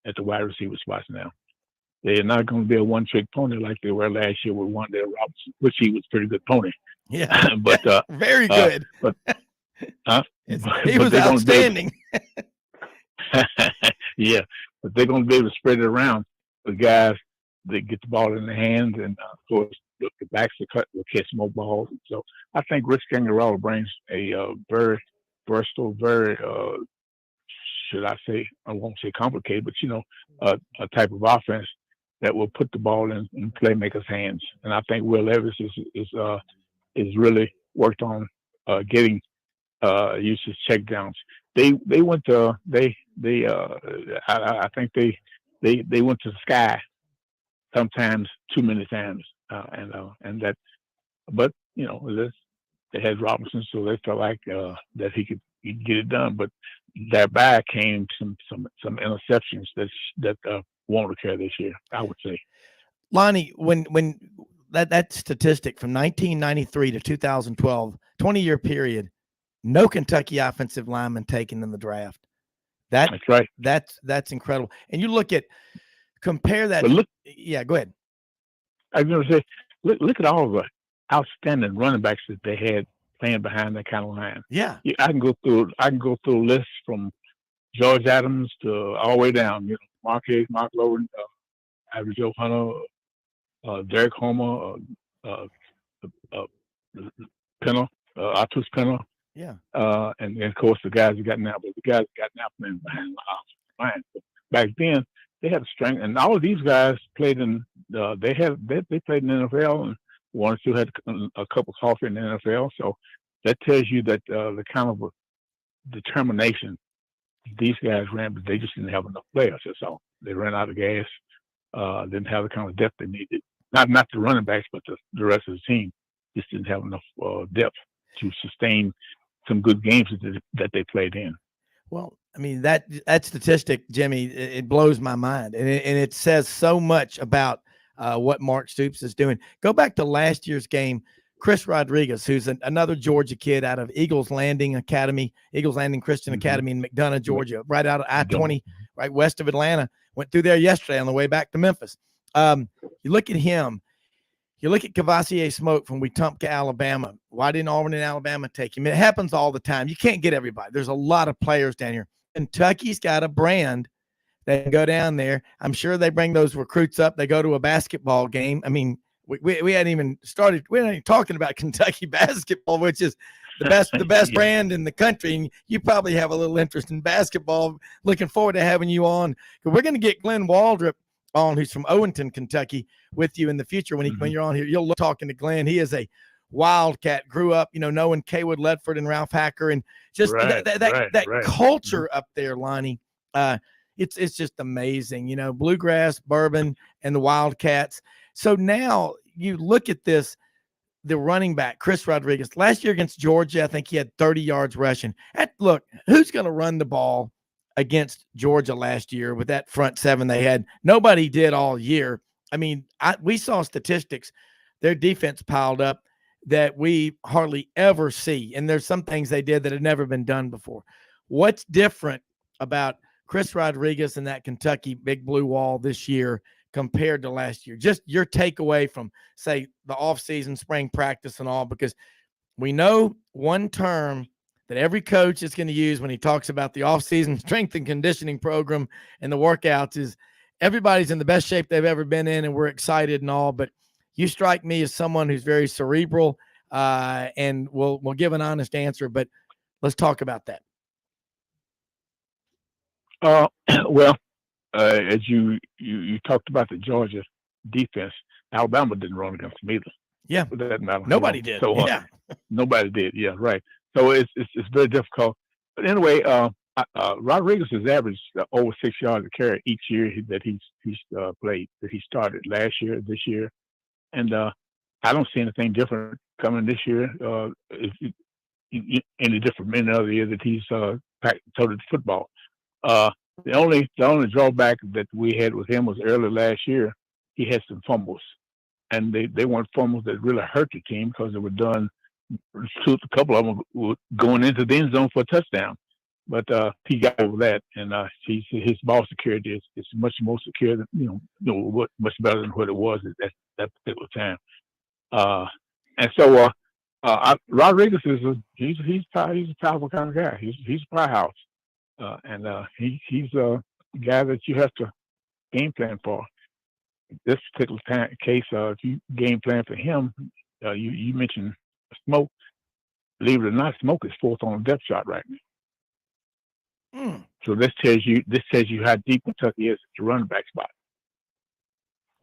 at the wide receiver spots now. They are not going to be a one-trick pony like they were last year with Wanda Robinson, which he was a pretty good pony. Yeah, but very good. He was outstanding. Yeah, but they're going to be able to spread it around with guys that get the ball in their hands, and of course the backs will catch more balls. So I think Rich Scangarello brings a very versatile, very should I say, I won't say complicated, but a type of offense that will put the ball in playmakers' hands. And I think Will Levis is really worked on getting use his checkdowns. They went to I think they went to the sky sometimes too many times, and that. But they had Robinson, so they felt like that he could get it done. But thereby came some interceptions that won't occur this year, I would say. Lonnie, when that statistic from 1993 to 2012, 20-year period, no Kentucky offensive lineman taken in the draft. That's right. That's incredible. And you compare that. Yeah, go ahead. I was going to say, look at all the outstanding running backs that they had playing behind that kind of line. Yeah. I can go through lists from George Adams to all the way down. Mark Hayes, Mark Logan, Ivory Joe Hunter, Derek Homer, Penner, Artus Penner. Yeah. And of course the guys that got now, but the guys that got now playing behind the offensive line. But back then they had strength, and all of these guys played in. They played in the NFL, and one or two had a couple coffee in the NFL. So that tells you that the kind of determination these guys ran, but they just didn't have enough players. That's all. They ran out of gas. Didn't have the kind of depth they needed. Not the running backs, but the rest of the team just didn't have enough depth to sustain some good games that they played in. Well, I mean, that statistic, Jimmy, it blows my mind, and it says so much about what Mark Stoops is doing. Go back to last year's game. Chris Rodriguez, who's another Georgia kid out of Eagles Landing Christian Academy in McDonough, Georgia, right out of I-20, right west of Atlanta. Went through there yesterday on the way back to Memphis. You look at him. You look at Cavassier Smoke from Wetumpka, Alabama. Why didn't Auburn and Alabama take him? It happens all the time. You can't get everybody. There's a lot of players down here. Kentucky's got a brand. They go down there. I'm sure they bring those recruits up. They go to a basketball game. I mean, we hadn't even started. We're not even talking about Kentucky basketball, which is the best brand in the country. And you probably have a little interest in basketball. Looking forward to having you on. We're going to get Glenn Waldrop on, who's from Owenton, Kentucky, with you in the future. When you're on here, you'll look talking to Glenn. He is a Wildcat, grew up, knowing Kaywood Ledford and Ralph Hacker, and just that culture up there, Lonnie. It's just amazing, bluegrass, bourbon, and the Wildcats. So now you look at this, the running back, Chris Rodriguez, last year against Georgia, I think he had 30 yards rushing. Look, who's going to run the ball against Georgia last year with that front seven they had? Nobody did all year. I mean, we saw statistics. Their defense piled up that we hardly ever see. And there's some things they did that had never been done before. What's different about Chris Rodriguez and that Kentucky Big Blue Wall this year compared to last year? Just your takeaway from, say, the offseason, spring practice and all, because we know one term that every coach is going to use when he talks about the offseason strength and conditioning program and the workouts is everybody's in the best shape they've ever been in, and we're excited and all. But you strike me as someone who's very cerebral, and we'll give an honest answer. But let's talk about that. As you talked about the Georgia defense, Alabama didn't run against them either. Yeah, for that matter. Nobody did. So, yeah, nobody did. Yeah, right. So it's very difficult. But anyway, Rodriguez has averaged over 6 yards a carry each year that he's played. That he started last year, this year, and I don't see anything different coming this year. Any different than any other year that he's toted football. The only drawback that we had with him was early last year, he had some fumbles, and they weren't fumbles that really hurt the team because they were done a couple of them were going into the end zone for a touchdown. But he got over that, and his ball security is much more secure than much better than what it was at that particular time. And so Rodriguez he's a powerful kind of guy. He's a powerhouse, and he's a guy that you have to game plan for. This particular case, if you game plan for him, you mentioned Smoke. Believe it or not, Smoke is fourth on the depth chart right now. So this tells you how deep Kentucky is at the running back spot.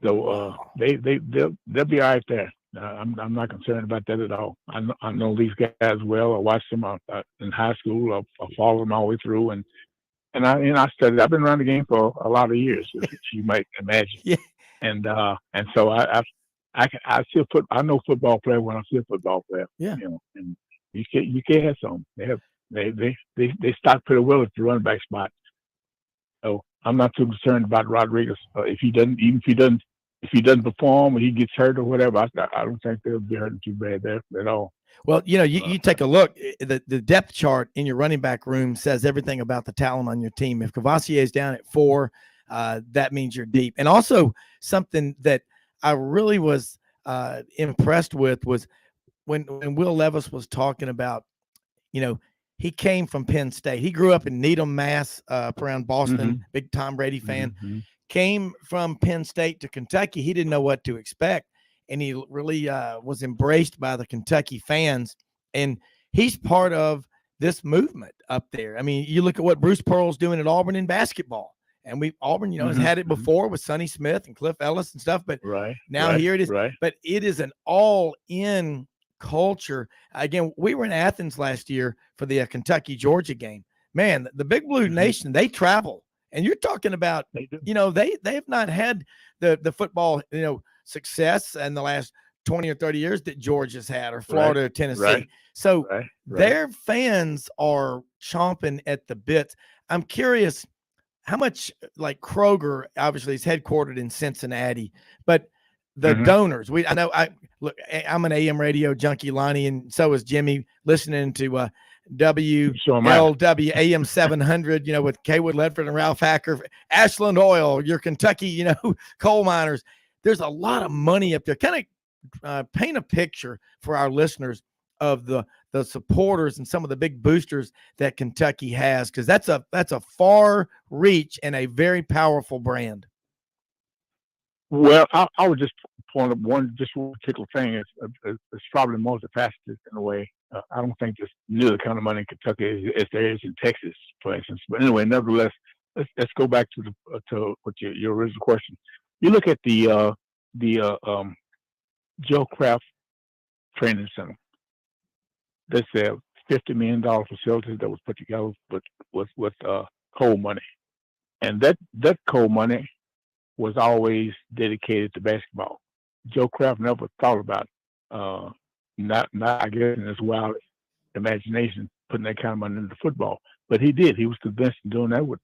So they'll be all right there. I'm not concerned about that at all. I know these guys well. I watched them in high school. I followed them all the way through, and I studied. I've been around the game for a lot of years, as you might imagine. Yeah. And so I know football player when I see a football player. Yeah. And you can't have some. They start pretty well at the running back spot. So I'm not too concerned about Rodriguez. If he doesn't perform or he gets hurt or whatever, I don't think they'll be hurting too bad there at all. Well, you take a look. The depth chart in your running back room says everything about the talent on your team. If Cavassier is down at 4, that means you're deep. And also something that I really was impressed with was when Will Levis was talking about, he came from Penn State. He grew up in Needham, Mass, around Boston, big Tom Brady fan. Came from Penn State to Kentucky. He didn't know what to expect, and he really was embraced by the Kentucky fans. And he's part of this movement up there. I mean, you look at what Bruce Pearl's doing at Auburn in basketball, and Auburn, has had it before with Sonny Smith and Cliff Ellis and stuff. But here it is. Right. But it is an all-in culture. Again, we were in Athens last year for the Kentucky-Georgia game. Man, the Big Blue Nation, they travel. And you're talking about, they have not had the football, success in the last 20 or 30 years that Georgia's had, or Florida or Tennessee. Right. So their fans are chomping at the bits. I'm curious how much, like Kroger, obviously is headquartered in Cincinnati, but the donors, I'm an AM radio junkie, Lonnie, and so is Jimmy, listening to WLW AM 700, with Kaywood Ledford and Ralph Hacker, Ashland Oil, your Kentucky, coal miners. There's a lot of money up there. Kind of paint a picture for our listeners of the supporters and some of the big boosters that Kentucky has, because that's a far reach and a very powerful brand. Well, I would just point up one particular thing. It's probably multifaceted in a way. I don't think there's near the kind of money in Kentucky as there is in Texas, for instance. But anyway, nevertheless, let's go back to what your original question. You look at the Joe Kraft Training Center. That's a $50 million facility that was put together with coal money, and that coal money was always dedicated to basketball. Joe Kraft never thought about not I guess in his wild imagination putting that kind of money into football, but he did. He was convinced in doing that with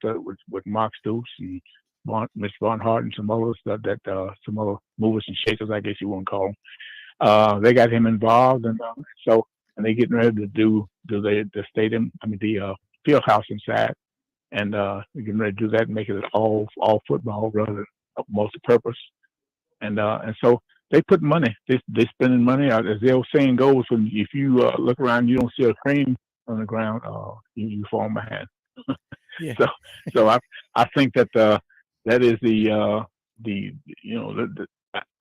Mark Stoops and Mr. Barnhart and some others that some other movers and shakers, I guess you want to call them. They got him involved, and they getting ready to do the stadium. The field house inside, and they're getting ready to do that and make it all football rather than multi-purpose. And so they put money. They spending money. As the old saying goes, if you look around, you don't see a crane on the ground, you fall behind. Yeah. So I think that that is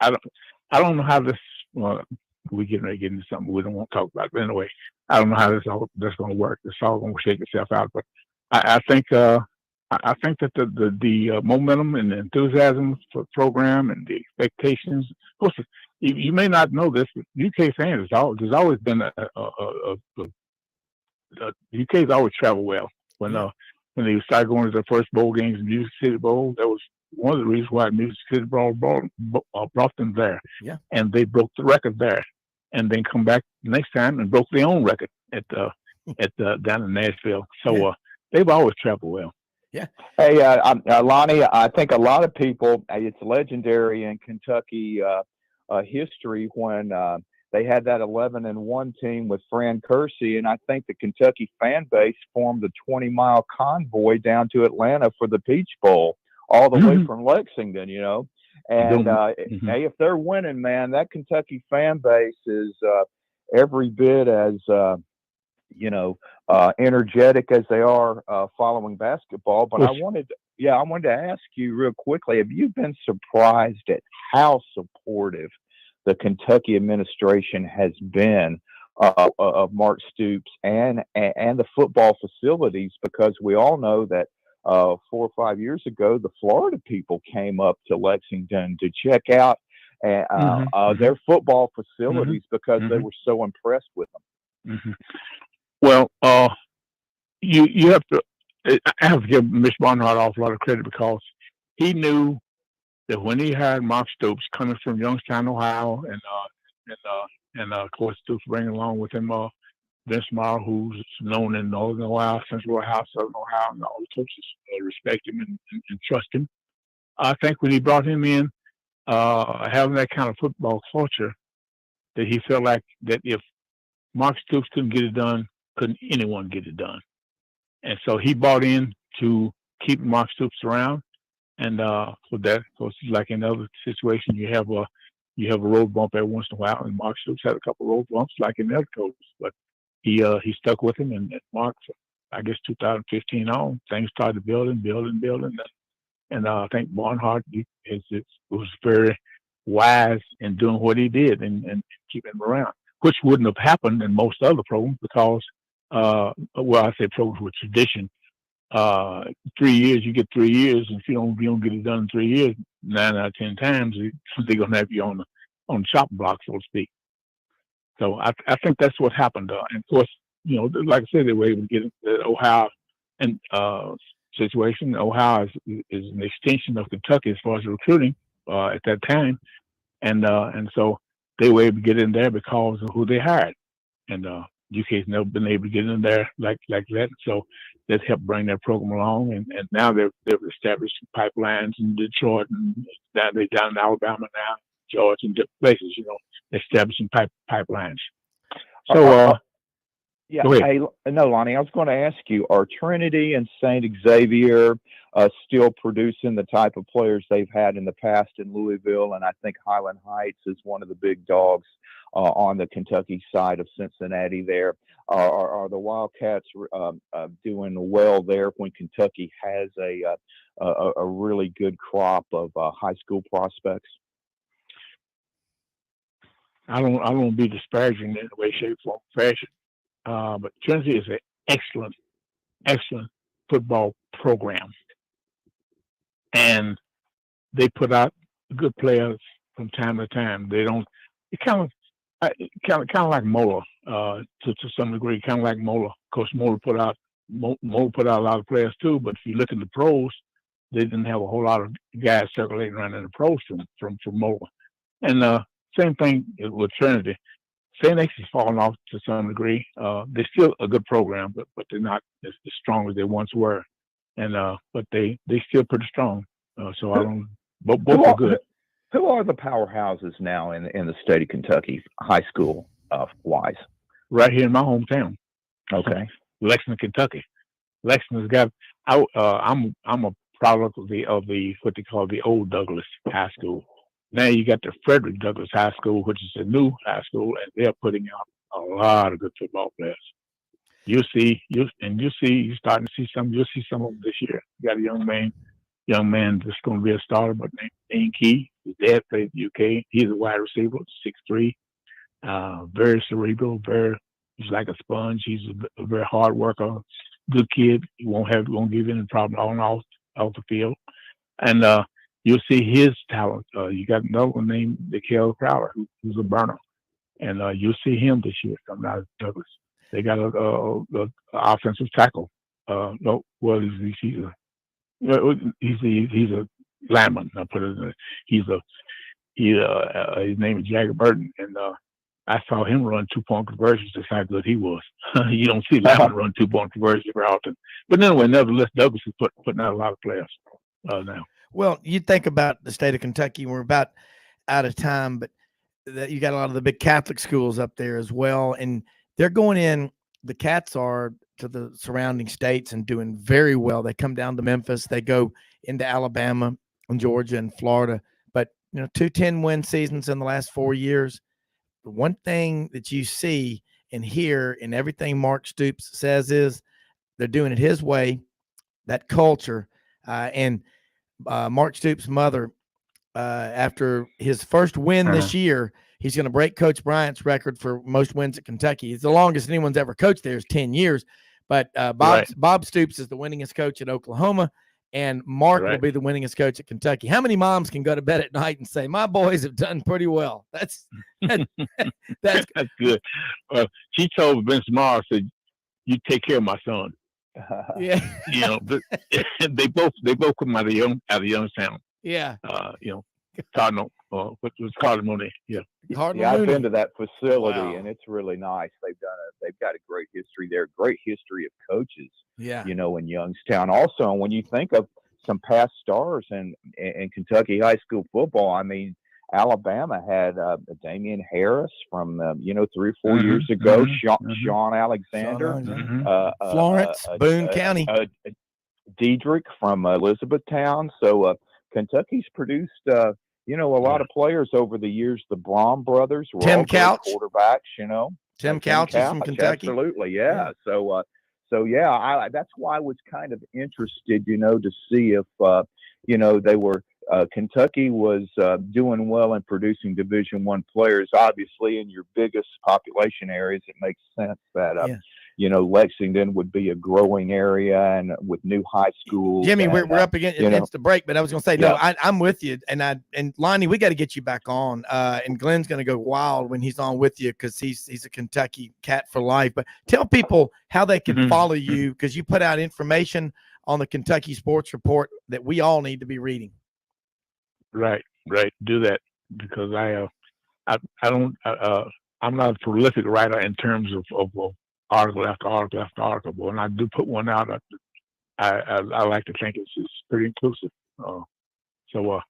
I don't know how this. We getting ready to get into something we don't want to talk about. But anyway, I don't know how that's going to work. It's all going to shake itself out. But I think that the momentum and the enthusiasm for the program and the expectations. Of course, you may not know this, but UK fans, there's always been UK's always traveled well. When they started going to their first bowl games, Music City Bowl, that was one of the reasons why Music City Bowl brought them there. Yeah. And they broke the record there, and then come back next time and broke their own record at down in Nashville. So they've always traveled well. Yeah. Hey, Lonnie, I think a lot of people, it's legendary in Kentucky history when they had that 11-1 team with Fran Kersey, and I think the Kentucky fan base formed a 20-mile convoy down to Atlanta for the Peach Bowl, all the way from Lexington, And hey, if they're winning, man, that Kentucky fan base is every bit as energetic as they are following basketball. But I wanted to ask you real quickly: have you been surprised at how supportive the Kentucky administration has been of Mark Stoops and the football facilities? Because we all know that 4 or 5 years ago, the Florida people came up to Lexington to check out their football facilities because they were so impressed with them. Well, you have to. I have to give Mitch Barnhart an awful lot of credit because he knew that when he hired Mark Stoops coming from Youngstown, Ohio, and of course Stoops bringing along with him Vince Morrow, who's known in Northern Ohio, Central Ohio, Southern Ohio, and all the coaches respect him and trust him. I think when he brought him in, having that kind of football culture, that he felt like that if Mark Stoops couldn't get it done, couldn't anyone get it done. And so he bought in to keep Mark Stoops around. And for that, of course, like in other situations, you have a road bump every once in a while, and Mark Stoops had a couple of road bumps like in other coaches, but he stuck with him, and Mark, I guess 2015 on, things started building, and I think Barnhart was very wise in doing what he did and keeping him around, which wouldn't have happened in most other programs because, I say programs with tradition. 3 years, you get 3 years, and if you don't get it done in 3 years, 9 out of 10 times, they're gonna have you on the chopping block, so to speak. So I think that's what happened. And of course, like I said, they were able to get the Ohio and situation. Ohio is an extension of Kentucky as far as recruiting at that time, and so they were able to get in there because of who they hired. And UK's never been able to get in there like that. So that helped bring that program along, and now they've established pipelines in Detroit, and they're down in Alabama now, Georgia, and different places. Establishing pipelines. So, yeah. Hey, no, Lonnie, I was going to ask you: are Trinity and St. Xavier still producing the type of players they've had in the past in Louisville? And I think Highland Heights is one of the big dogs on the Kentucky side of Cincinnati. There are the Wildcats doing well there when Kentucky has a really good crop of high school prospects? I don't want to be disparaging in any way, shape, form, fashion. But Trinity is an excellent football program, and they put out good players from time to time. They don't. It kind of like Moeller to some degree, kind of like Moeller. Coach Moeller put out a lot of players too. But if you look at the pros, they didn't have a whole lot of guys circulating around in the pros from Moeller. And same thing with Trinity. St. X is falling off to some degree. They're still a good program, but they're not as strong as they once were. And but they still pretty strong. So I don't. Both are good. Who are the powerhouses now in the state of Kentucky, high school wise? Right here in my hometown. Okay. Lexington, Kentucky. Lexington's got. I'm a product of the what they call the old Douglas High School. Now you got the Frederick Douglass High School, which is a new high school, and they're putting out a lot of good football players. You're starting to see some. You'll see some of them this year. You got a young man that's going to be a starter, but named Dane Key. His dad played in the UK. He's a wide receiver, 6'3", very cerebral, he's like a sponge. He's a very hard worker, good kid. He won't give you any problem on off the field, and you'll see his talent. You got another one named Nikhil Crowder, who's a burner, and you'll see him this year coming out of Douglas. They got a offensive tackle. He's a lineman. I put it in. His name is Jagger Burton, and I saw him run 2-point conversions. That's how good he was. You don't see linemen run 2-point conversions very often. But anyway, nevertheless, Douglas is putting out a lot of players now. Well, you think about the state of Kentucky. We're about out of time, but that you got a lot of the big Catholic schools up there as well, and they're going in. The Cats are to the surrounding states and doing very well. They come down to Memphis. They go into Alabama and Georgia and Florida. But, 2 10-win seasons in the last 4 years. The one thing that you see and hear in everything Mark Stoops says is they're doing it his way, that culture. And Mark Stoops' mother, after his first win this year, he's going to break Coach Bryant's record for most wins at Kentucky. It's the longest anyone's ever coached there is 10 years. But Bob Stoops is the winningest coach at Oklahoma, and Mark will be the winningest coach at Kentucky. How many moms can go to bed at night and say, my boys have done pretty well? That's good. She told Vince Morris, said, you take care of my son. Yeah. They both come out of Youngstown. Yeah. Cardinal, what was Cardinal Mooney? Yeah. I've been to that facility, and it's really nice. They've got a great history there, great history of coaches. Yeah. In Youngstown. Also, when you think of some past stars in Kentucky high school football, I mean, Alabama had Damian Harris from 3 or 4 years ago, Sean Alexander, Florence, Boone County, Diedrich from Elizabethtown. So Kentucky's produced a lot of players over the years. The Braun brothers were Tim all Couch quarterbacks. Tim Couch is from Kentucky. Absolutely, yeah. So that's why I was kind of interested, to see if they were. Kentucky was doing well in producing Division I players. Obviously, in your biggest population areas, it makes sense that Lexington would be a growing area, and with new high schools. Jimmy, we're up against the break, but I was going to say, no, I'm with you, and Lonnie, we got to get you back on. And Glenn's going to go wild when he's on with you because he's a Kentucky cat for life. But tell people how they can follow you, because you put out information on the Kentucky Sports Report that we all need to be reading. Right. Do that, because I'm not a prolific writer in terms of article after article after article, but when I do put one out, I like to think it's pretty inclusive. So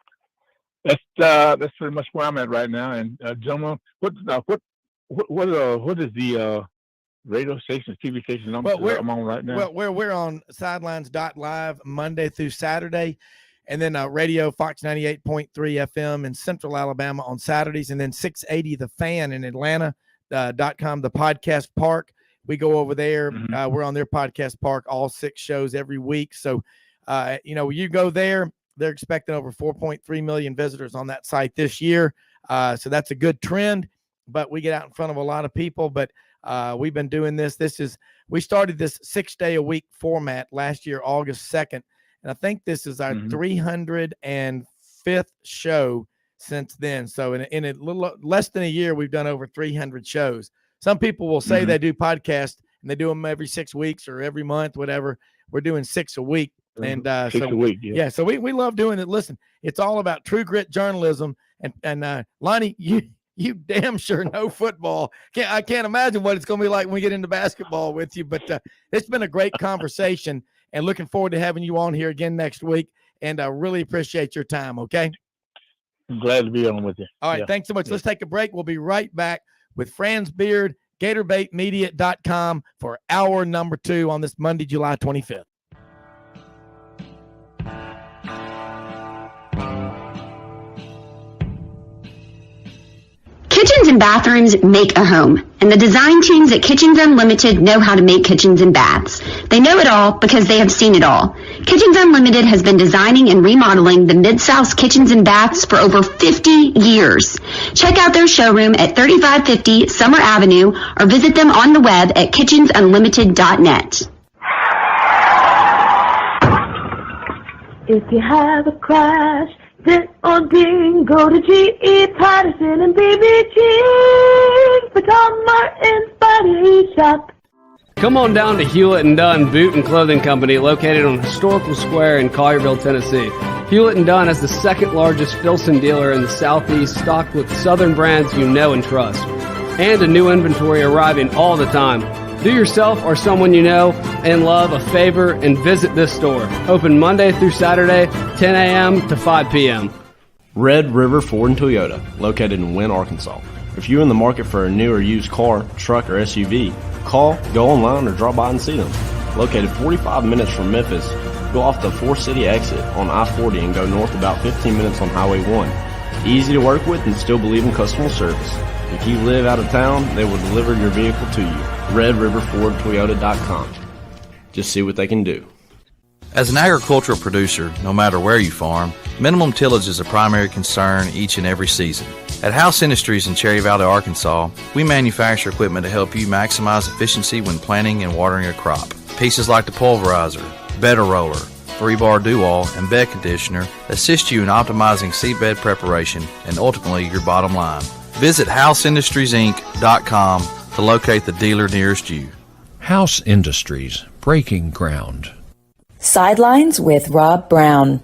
that's pretty much where I'm at right now. And gentlemen, what is the radio station, TV station I'm on right now? Well, we're on Sidelines.live Monday through Saturday. And then radio Fox 98.3 FM in Central Alabama on Saturdays. And then 680 The Fan in Atlanta.com, the podcast park. We go over there. We're on their podcast park, all 6 shows every week. So, you go there, they're expecting over 4.3 million visitors on that site this year. So that's a good trend, but we get out in front of a lot of people. But we've been doing this. We started this 6-day-a-week format last year, August 2nd. And I think this is our 305th show since then. So in a little less than a year, we've done over 300 shows. Some people will say they do podcasts and they do them every 6 weeks or every month, whatever. We're doing 6 a week. And 6 a week, yeah. So we love doing it. Listen, it's all about true grit journalism. And Lonnie, you damn sure know football. I can't imagine what it's going to be like when we get into basketball with you. But it's been a great conversation. And looking forward to having you on here again next week. And I really appreciate your time, okay? I'm glad to be on with you. All right, thanks so much. Let's take a break. We'll be right back with Franz Beard, GatorBaitMedia.com for hour number 2 on this Monday, July 25th. Kitchens and bathrooms make a home, and the design teams at Kitchens Unlimited know how to make kitchens and baths. They know it all because they have seen it all. Kitchens Unlimited has been designing and remodeling the Mid-South's kitchens and baths for over 50 years. Check out their showroom at 3550 Summer Avenue or visit them on the web at kitchensunlimited.net. If you have a crash, dent or ding, go to G.E. Patterson and BB for Tom Martin's Body Shop. Come on down to Hewlett & Dunn Boot and Clothing Company, located on Historical Square in Collierville, Tennessee. Hewlett & Dunn is the second largest Filson dealer in the Southeast, stocked with Southern brands you know and trust. And a new inventory arriving all the time. Do yourself or someone you know and love a favor and visit this store. Open Monday through Saturday, 10 a.m. to 5 p.m. Red River Ford and Toyota, located in Wynne, Arkansas. If you're in the market for a new or used car, truck, or SUV, call, go online, or drop by and see them. Located 45 minutes from Memphis, go off the 4-city exit on I-40 and go north about 15 minutes on Highway 1. Easy to work with and still believe in customer service. If you live out of town, they will deliver your vehicle to you. RedRiverFordToyota.com. Just see what they can do. As an agricultural producer, no matter where you farm, minimum tillage is a primary concern each and every season. At House Industries in Cherry Valley, Arkansas, we manufacture equipment to help you maximize efficiency when planting and watering a crop. Pieces like the pulverizer, bedder roller, 3-bar do-all, and bed conditioner assist you in optimizing seedbed preparation and ultimately your bottom line. Visit HouseIndustriesInc.com to locate the dealer nearest you. House Industries, breaking ground. Sidelines with Rob Brown.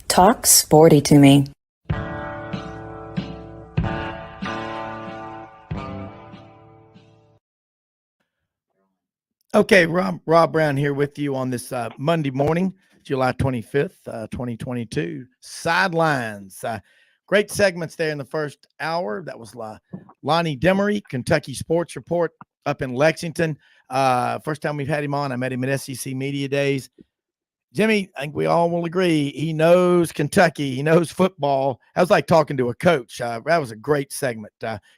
Talk sporty to me. Okay, Rob Brown here with you on this Monday morning, July 25th, 2022. Sidelines. Great segments there in the first hour. That was Lonnie Demaree, Kentucky Sports Report up in Lexington. First time we've had him on. I met him at SEC Media Days. Jimmy, I think we all will agree, he knows Kentucky. He knows football. That was like talking to a coach. That was a great segment.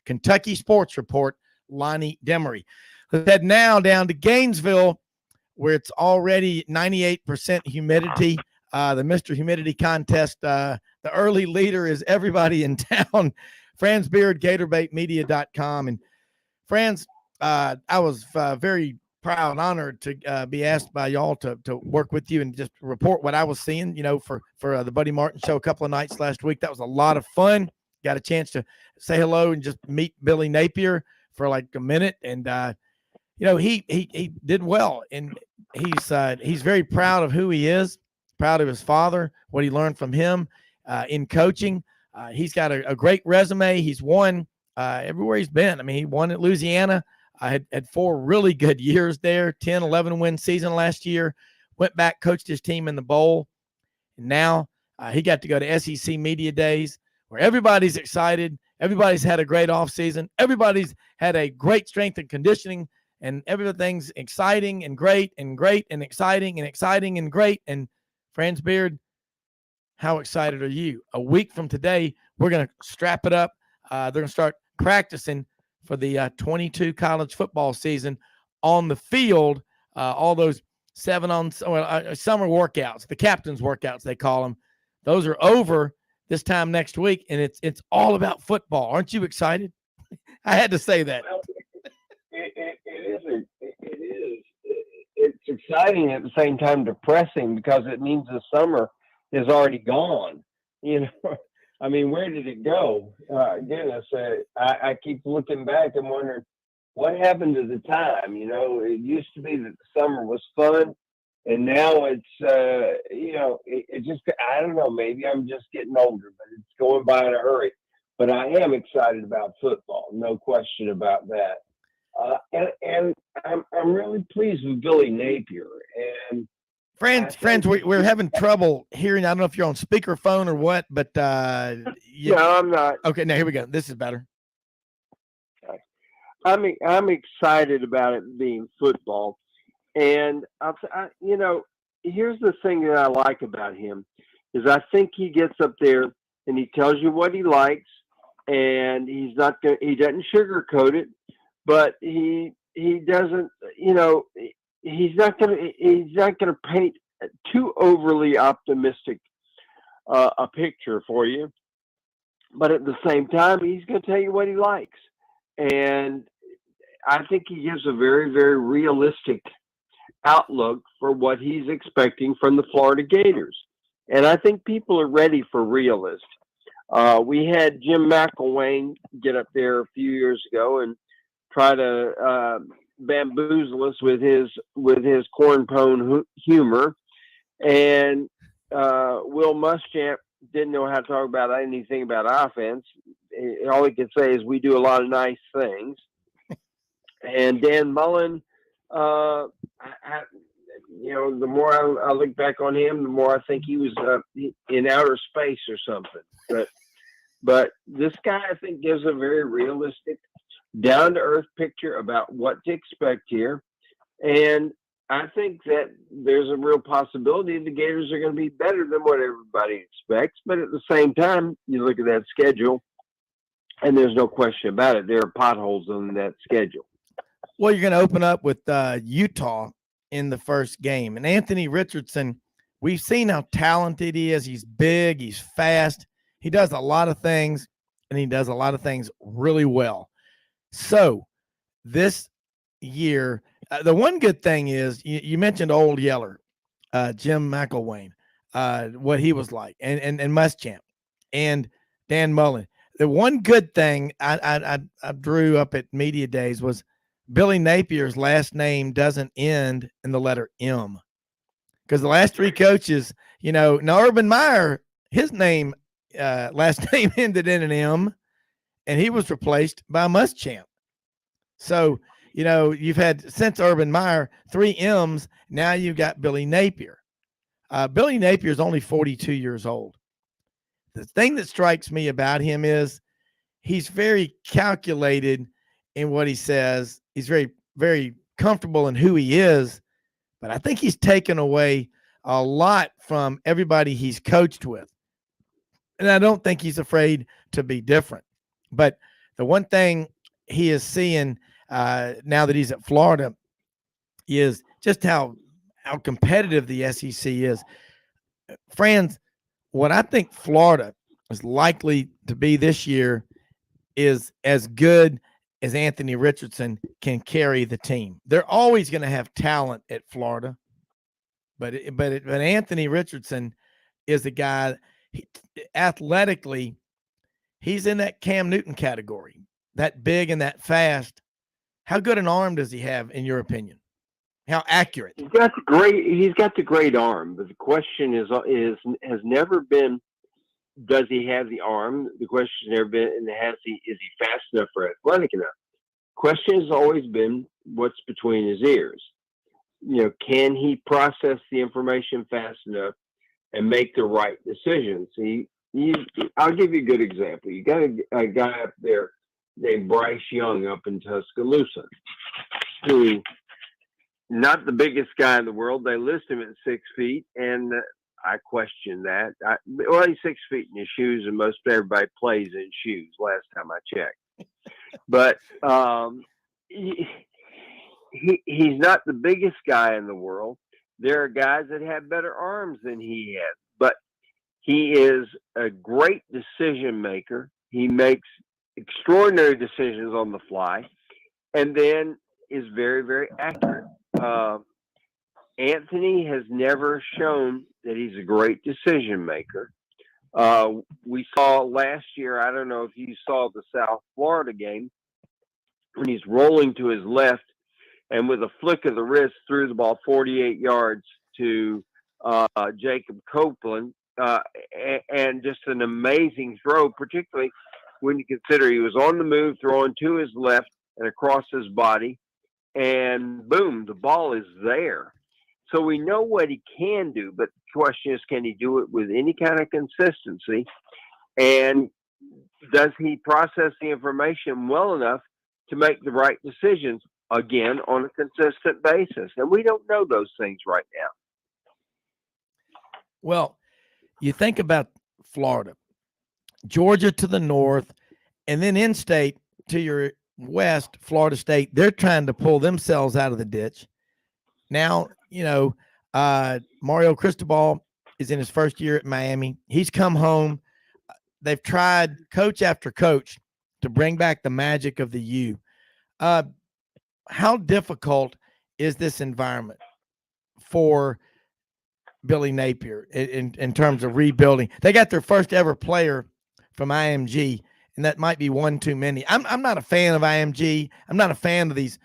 Kentucky Sports Report, Lonnie Demaree. Let's head now down to Gainesville, where it's already 98% humidity. The Mr. Humidity contest, the early leader is everybody in town. Franz Beard, GatorbaitMedia.com. And Franz, I was very proud and honored to be asked by y'all to work with you and just report what I was seeing, for the Buddy Martin show a couple of nights last week. That was a lot of fun. Got a chance to say hello and just meet Billy Napier for like a minute. And, he did well. And he's very proud of who he is, proud of his father, what he learned from him in coaching. He's got a great resume. He's won everywhere he's been. I mean, he won at Louisiana. I had 4 really good years there, 10, 11 win season last year, went back, coached his team in the bowl. And now he got to go to SEC Media Days where everybody's excited. Everybody's had a great offseason. Everybody's had a great strength and conditioning, and everything's exciting and great and great and exciting and exciting and great. And Franz Beard, how excited are you? A week from today, we're going to strap it up. They're going to start practicing for the 22 college football season on the field. All those summer workouts, the captain's workouts, they call them. Those are over this time next week, and it's all about football. Aren't you excited? I had to say that. Well, it is. It's exciting at the same time depressing because it means the summer is already gone. I mean, where did it go? Goodness, I keep looking back and wondering what happened to the time. It used to be that the summer was fun, and now it's, it just, I don't know, maybe I'm just getting older, but it's going by in a hurry. But I am excited about football, no question about that. And I'm really pleased with Billy Napier. And Franz, we're having trouble hearing. I don't know if you're on speakerphone or what, but no, I'm not. Okay, now here we go. This is better. I'm excited about it being football, and here's the thing that I like about him is I think he gets up there and he tells you what he likes, and he doesn't sugarcoat it, but he doesn't, he's not gonna paint too overly optimistic a picture for you, but at the same time, he's gonna tell you what he likes, and I think he gives a very, very realistic outlook for what he's expecting from the Florida Gators, and I think people are ready for realists. We had Jim McElwain get up there a few years ago and try to bamboozle us with his corn pone humor, and Will Muschamp didn't know how to talk about anything about offense. All he could say is we do a lot of nice things. And Dan Mullen, the more I look back on him, the more I think he was in outer space or something. But But this guy, I think, gives a very realistic, down-to-earth picture about what to expect here. And I think that there's a real possibility the Gators are going to be better than what everybody expects. But at the same time, you look at that schedule, and there's no question about it. There are potholes on that schedule. Well, you're going to open up with Utah in the first game. And Anthony Richardson, we've seen how talented he is. He's big. He's fast. He does a lot of things, and he does a lot of things really well. So this year, the one good thing is you mentioned Old Yeller, Jim McElwain, what he was like, and Muschamp, and Dan Mullen. The one good thing I drew up at media days was Billy Napier's last name doesn't end in the letter M, because the last three coaches, now Urban Meyer, his name last name ended in an M, and he was replaced by Muschamp. So you've had, since Urban Meyer, 3 M's. Now you've got Billy Napier. Billy Napier is only 42 years old. The thing that strikes me about him is he's very calculated in what he says. He's very, very comfortable in who he is, but I think he's taken away a lot from everybody he's coached with. And I don't think he's afraid to be different. But the one thing he is seeing now that he's at Florida is just how competitive the SEC is. Franz, what I think Florida is likely to be this year is as good as Anthony Richardson can carry the team. They're always going to have talent at Florida, but Anthony Richardson is a guy, athletically, he's in that Cam Newton category, that big and that fast. How good an arm does he have, in your opinion? How accurate? He's got the great arm, but the question has never been, does he have the arm? The question has never been, and is he fast enough or athletic enough? The question has always been, what's between his ears? Can he process the information fast enough and make the right decisions? I'll give you a good example. You got a guy up there named Bryce Young up in Tuscaloosa, who, not the biggest guy in the world. They list him at 6 feet, and I question that. He's 6 feet in his shoes, and most everybody plays in shoes last time I checked. But he's not the biggest guy in the world. There are guys that have better arms than he has, but he is a great decision maker. He makes extraordinary decisions on the fly, and then is very, very accurate. Anthony has never shown that he's a great decision maker. We saw last year, I don't know if you saw the South Florida game, when he's rolling to his left and with a flick of the wrist threw the ball 48 yards to Jacob Copeland, and just an amazing throw, particularly when you consider he was on the move, throwing to his left and across his body, and boom, the ball is there. So we know what he can do, but the question is, can he do it with any kind of consistency? And does he process the information well enough to make the right decisions, again, on a consistent basis? And we don't know those things right now. Well, you think about Florida, Georgia to the north, and then in-state to your west, Florida State. They're trying to pull themselves out of the ditch. Now, Mario Cristobal is in his first year at Miami. He's come home. They've tried coach after coach to bring back the magic of the U. How difficult is this environment for Billy Napier in terms of rebuilding? They got their first ever player from IMG, and that might be one too many. I'm not a fan of IMG. I'm not a fan of these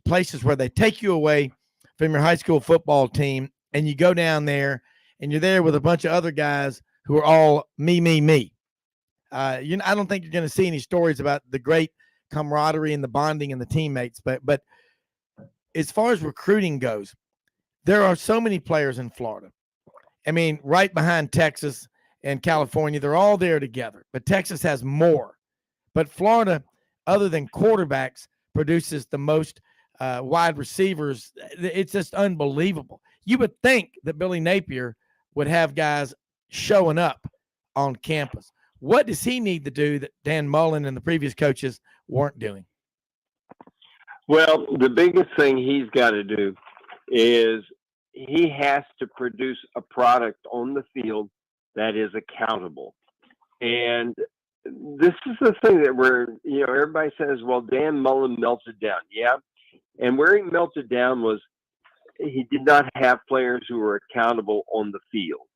places where they take you away from your high school football team and you go down there and you're there with a bunch of other guys who are all me. I don't think you're going to see any stories about the great camaraderie and the bonding and the teammates. But as far as recruiting goes, there are so many players in Florida. I mean, right behind Texas and California. They're all there together, but Texas has more. But Florida, other than quarterbacks, produces the most wide receivers. It's just unbelievable. You would think that Billy Napier would have guys showing up on campus. What does he need to do that Dan Mullen and the previous coaches weren't doing? Well, the biggest thing he's got to do is he has to produce a product on the field that is accountable. And this is the thing that everybody says, well, Dan Mullen melted down. Yeah. And where he melted down was he did not have players who were accountable on the field.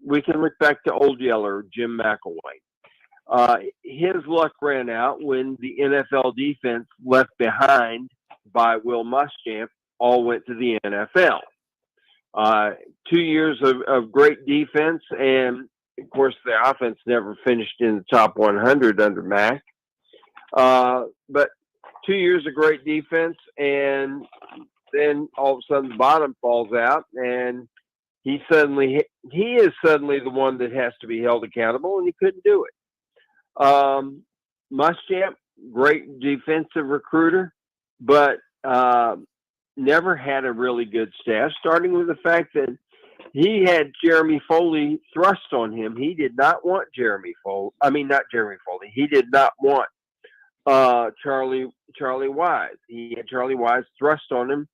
We can look back to Old Yeller, Jim McElwain. His luck ran out when the NFL defense left behind by Will Muschamp all went to the NFL. 2 years of great defense, and of course the offense never finished in the top 100 under Mac. But 2 years of great defense, and then all of a sudden the bottom falls out, and he is suddenly the one that has to be held accountable, and he couldn't do it. Muschamp, great defensive recruiter, but never had a really good staff, starting with the fact that he had Jeremy Foley thrust on him. He did not want Jeremy Foley. I mean, not Jeremy Foley. He did not want Charlie Wise. He had Charlie Wise thrust on him,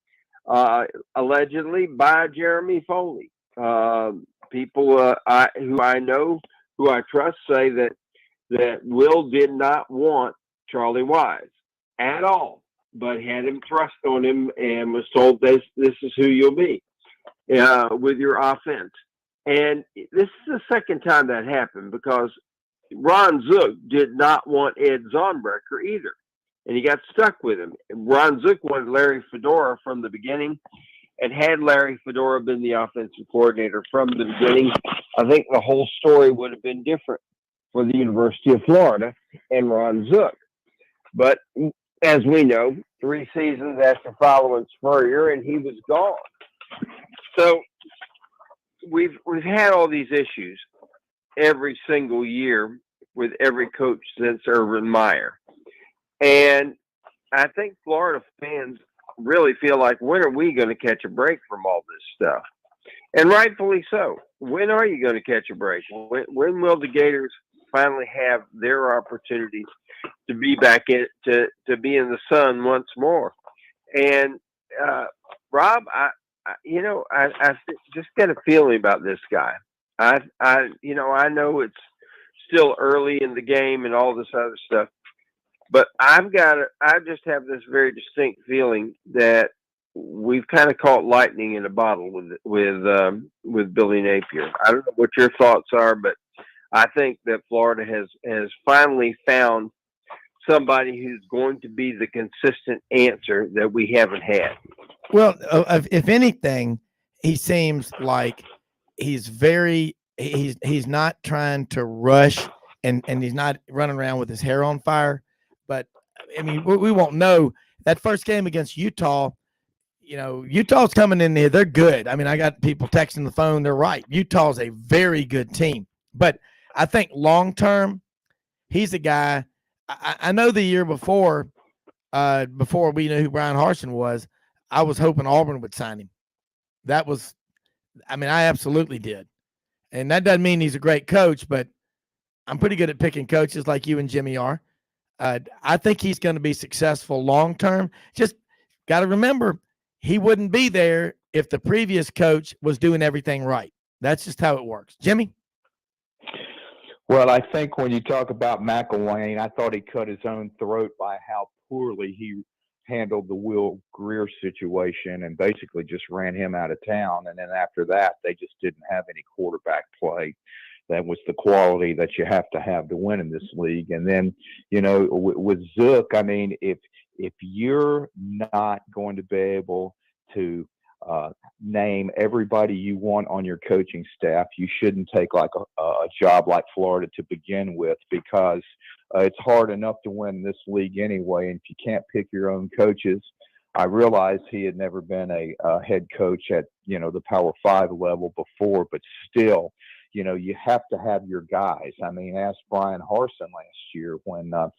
allegedly by Jeremy Foley. People who I know, who I trust, say that Will did not want Charlie Wise at all, but had him thrust on him and was told this is who you'll be with your offense. And this is the second time that happened, because Ron Zook did not want Ed Zonbrecker either, and he got stuck with him. Ron Zook wanted Larry Fedora from the beginning, and had Larry Fedora been the offensive coordinator from the beginning, I think the whole story would have been different for the University of Florida and Ron Zook. But as we know, 3 seasons after following Spurrier, and he was gone. So we've had all these issues every single year with every coach since Urban Meyer. And I think Florida fans really feel like, when are we going to catch a break from all this stuff? And rightfully so. When are you going to catch a break? When will the Gators finally have their opportunity to be back in, to be in the sun once more? And Rob, I just get a feeling about this guy. I know it's still early in the game and all this other stuff, but I just have this very distinct feeling that we've kind of caught lightning in a bottle with Billy Napier. I don't know what your thoughts are, but I think that Florida has finally found somebody who's going to be the consistent answer that we haven't had. Well, if anything, he seems like he's not trying to rush, and he's not running around with his hair on fire. But I mean, we won't know. That first game against Utah, Utah's coming in there. They're good. I mean, I got people texting the phone. They're right. Utah's a very good team. But I think long-term, he's a guy. I know the year before we knew who Brian Harsin was, I was hoping Auburn would sign him. I absolutely did. And that doesn't mean he's a great coach, but I'm pretty good at picking coaches like you and Jimmy are. I think he's going to be successful long-term. Just got to remember, he wouldn't be there if the previous coach was doing everything right. That's just how it works. Jimmy? Well, I think when you talk about McElwain, I thought he cut his own throat by how poorly he handled the Will Greer situation and basically just ran him out of town. And then after that, they just didn't have any quarterback play. That was the quality that you have to win in this league. And then, with Zook, I mean, if you're not going to be able to name everybody you want on your coaching staff, you shouldn't take like a job like Florida to begin with, because it's hard enough to win this league anyway. And if you can't pick your own coaches, I realized he had never been a head coach at, the Power 5 level before, but still, you have to have your guys. I mean, ask Brian Harsin last year when, I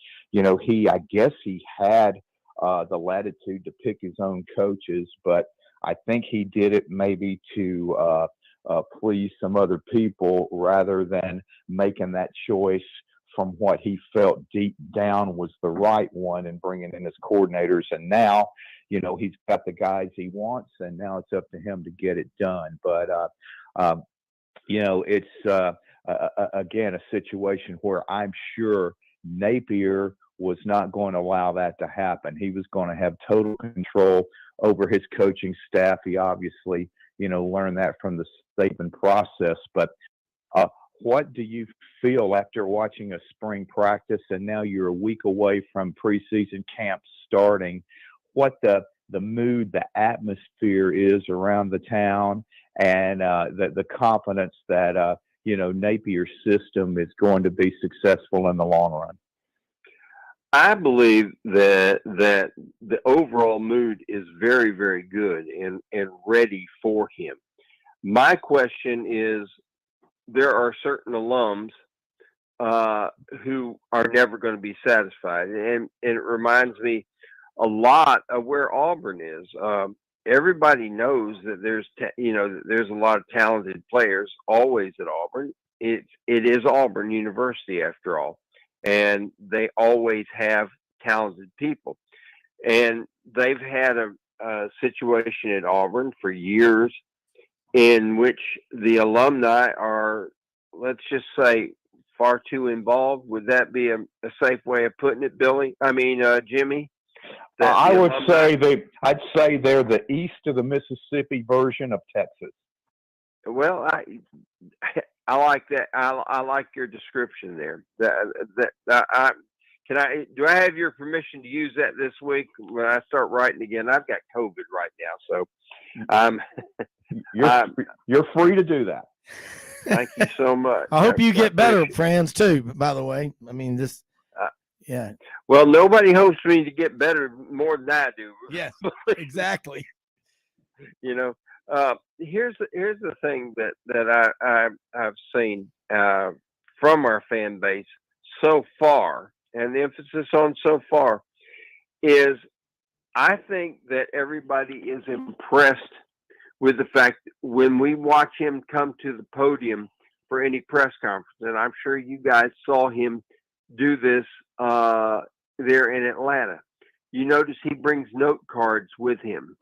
guess he had the latitude to pick his own coaches, but I think he did it maybe to please some other people rather than making that choice from what he felt deep down was the right one and bringing in his coordinators. And now, he's got the guys he wants, and now it's up to him to get it done. But, it's, again, a situation where I'm sure Napier was not going to allow that to happen. He was going to have total control over his coaching staff. He obviously, learned that from the Saban process. But what do you feel after watching a spring practice and now you're a week away from preseason camp starting, what the mood, the atmosphere is around the town, and the confidence that, Napier's system is going to be successful in the long run? I believe that the overall mood is very, very good and ready for him. My question is, there are certain alums who are never going to be satisfied, and it reminds me a lot of where Auburn is. Everybody knows that there's a lot of talented players always at Auburn. It is Auburn University after all, and they always have talented people. And they've had a situation at Auburn for years in which the alumni are, let's just say, far too involved. Would that be a safe way of putting it, Jimmy? I would say I'd say they're the east of the Mississippi version of Texas. Well, I like that. I like your description there. Do I have your permission to use that this week when I start writing again? I've got COVID right now, so you're free to do that. Thank you so much. I hope you get better, Franz, too. By the way, I mean this. Yeah. Well, nobody hopes me to get better more than I do. Yes, exactly. Here's the thing that I've seen from our fan base so far, and the emphasis on so far is, I think that everybody is impressed with the fact that when we watch him come to the podium for any press conference, and I'm sure you guys saw him do this there in Atlanta. You notice he brings note cards with him.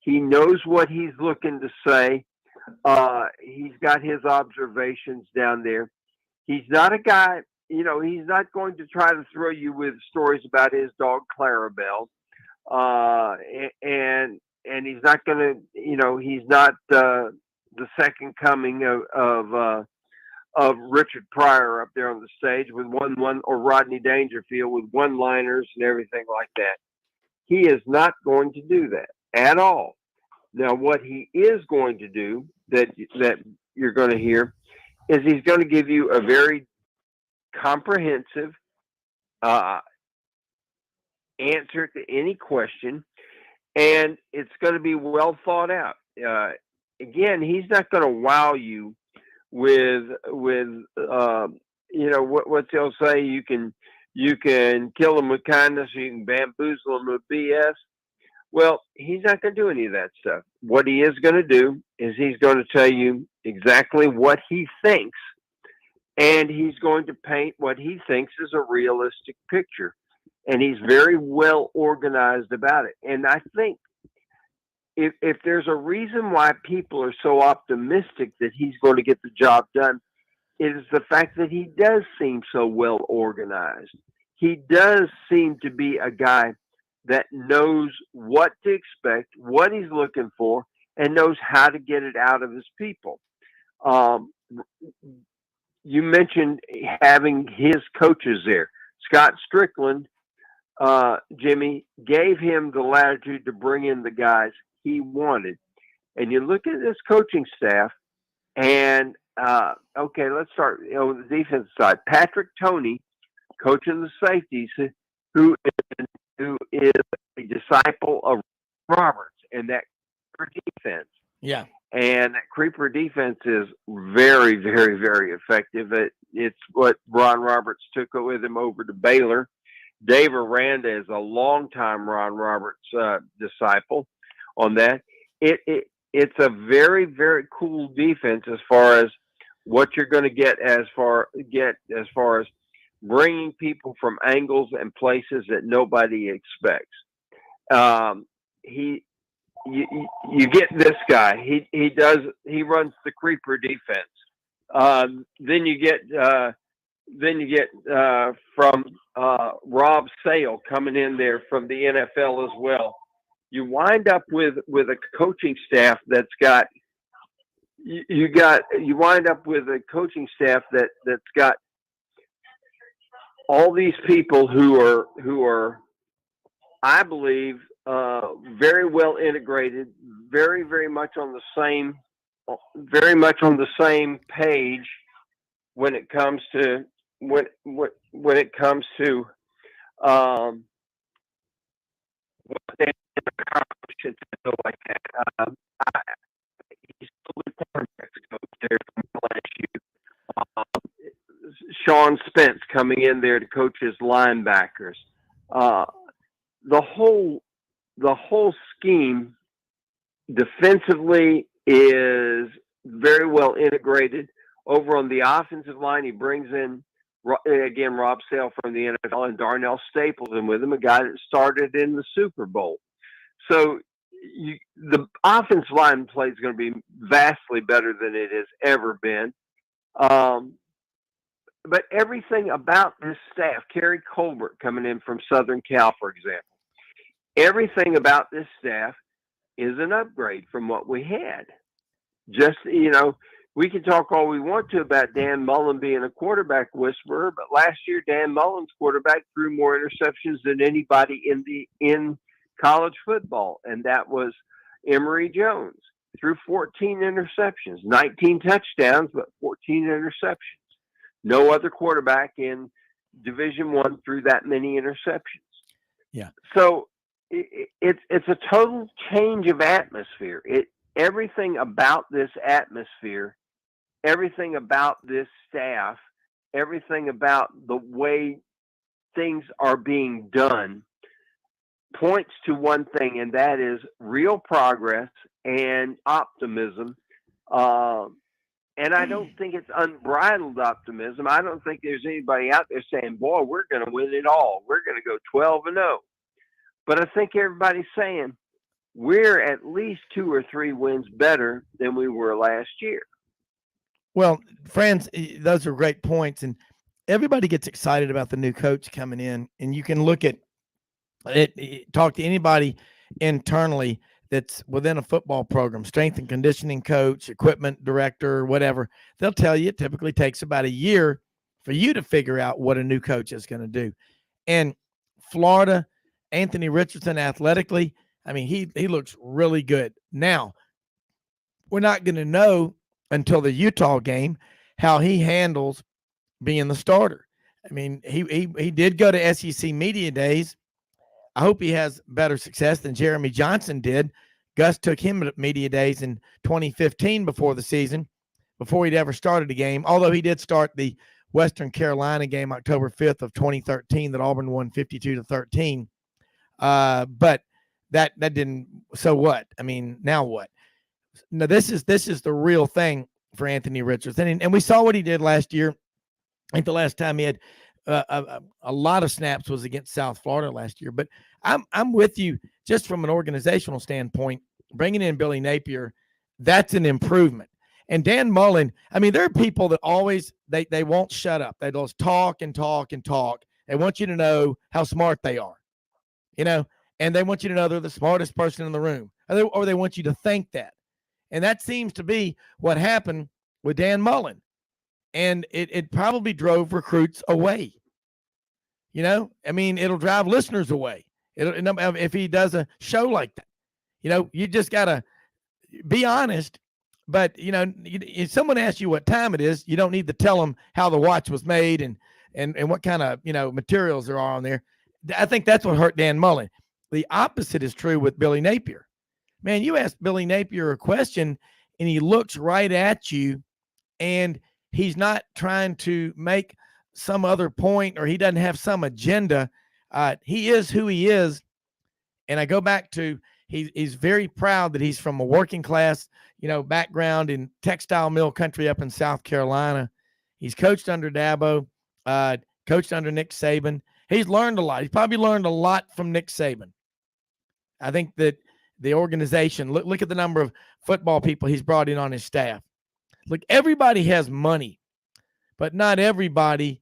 He knows what he's looking to say. He's got his observations down there. He's not a guy, he's not going to try to throw you with stories about his dog Clarabelle. And he's not going to, he's not the second coming of Richard Pryor up there on the stage with one or Rodney Dangerfield with one-liners and everything like that. He is not going to do that at all. Now, what he is going to do that you're going to hear is he's going to give you a very comprehensive answer to any question, and it's going to be well thought out. Again, he's not going to wow you with what they'll say. You can kill them with kindness, or you can bamboozle them with BS. Well, he's not going to do any of that stuff. What he is going to do is he's going to tell you exactly what he thinks, and he's going to paint what he thinks is a realistic picture. And he's very well organized about it. And I think if there's a reason why people are so optimistic that he's going to get the job done, it is the fact that he does seem so well organized. He does seem to be a guy that knows what to expect, what he's looking for, and knows how to get it out of his people. You mentioned having his coaches there. Scott Strickland, Jimmy, gave him the latitude to bring in the guys he wanted. And you look at this coaching staff, and okay, let's start on the defense side. Patrick Toney, coaching the safeties, who is a disciple of Roberts and that defense. Yeah. And that creeper defense is very, very, very effective. It's what Ron Roberts took with him over to Baylor. Dave Aranda is a longtime Ron Roberts disciple on that. It's a very, very cool defense as far as what you're going to get as far as bringing people from angles and places that nobody expects. You get this guy. He runs the creeper defense. Then you get from Rob Sale coming in there from the NFL as well. You wind up with a coaching staff that's got you wind up with a coaching staff that's got all these people who are I believe very well integrated, very, very much on the same page when it comes to what they accomplish and stuff like that. He's still the quarterbacks coach there from LSU. Sean Spence coming in there to coach his linebackers. The whole scheme defensively is very well integrated. Over on the offensive line, he brings in, again, Rob Sale from the NFL and Darnell Stapleton with him, a guy that started in the Super Bowl. So the offensive line play is going to be vastly better than it has ever been. But everything about this staff, Kerry Colbert coming in from Southern Cal, for example, everything about this staff is an upgrade from what we had. Just, we can talk all we want to about Dan Mullen being a quarterback whisperer, but last year Dan Mullen's quarterback threw more interceptions than anybody in college football, and that was Emory Jones. Threw 14 interceptions, 19 touchdowns, but 14 interceptions. No other quarterback in Division I threw that many interceptions. Yeah. So it's a total change of atmosphere. Everything about this atmosphere, everything about this staff, everything about the way things are being done points to one thing, and that is real progress and optimism. And I don't think it's unbridled optimism. I don't think there's anybody out there saying, boy, we're going to win it all. We're going to go 12-0. But I think everybody's saying we're at least 2 or 3 wins better than we were last year. Well, Franz, those are great points. And everybody gets excited about the new coach coming in. And you can look at it, talk to anybody internally that's within a football program, strength and conditioning coach, equipment director, whatever. They'll tell you it typically takes about a year for you to figure out what a new coach is going to do. And Florida, Anthony Richardson, athletically, I mean, he looks really good. Now, we're not going to know until the Utah game how he handles being the starter. I mean, he did go to SEC Media Days. I hope he has better success than Jeremy Johnson did. Gus took him to Media Days in 2015 before the season, before he'd ever started a game, although he did start the Western Carolina game October 5th of 2013 that Auburn won 52-13. But that didn't, so what? I mean, now what? No, this is the real thing for Anthony Richardson. And we saw what he did last year. I think the last time he had a lot of snaps was against South Florida last year. But I'm with you just from an organizational standpoint. Bringing in Billy Napier, that's an improvement. And Dan Mullen, I mean, there are people that always they won't shut up. They just talk and talk and talk. They want you to know how smart they are, and they want you to know they're the smartest person in the room, or they want you to think that. And that seems to be what happened with Dan Mullen. And it probably drove recruits away. I mean, it'll drive listeners away. If he does a show like that, you just got to be honest. But, if someone asks you what time it is, you don't need to tell them how the watch was made and what kind of, materials there are on there. I think that's what hurt Dan Mullen. The opposite is true with Billy Napier. Man, you ask Billy Napier a question, and he looks right at you, and he's not trying to make some other point, or he doesn't have some agenda. He is who he is. And I go back to, he's very proud that he's from a working class, background in textile mill country up in South Carolina. He's coached under Dabo, coached under Nick Saban. He's learned a lot. He's probably learned a lot from Nick Saban. I think that the organization, look at the number of football people he's brought in on his staff. Look, everybody has money, but not everybody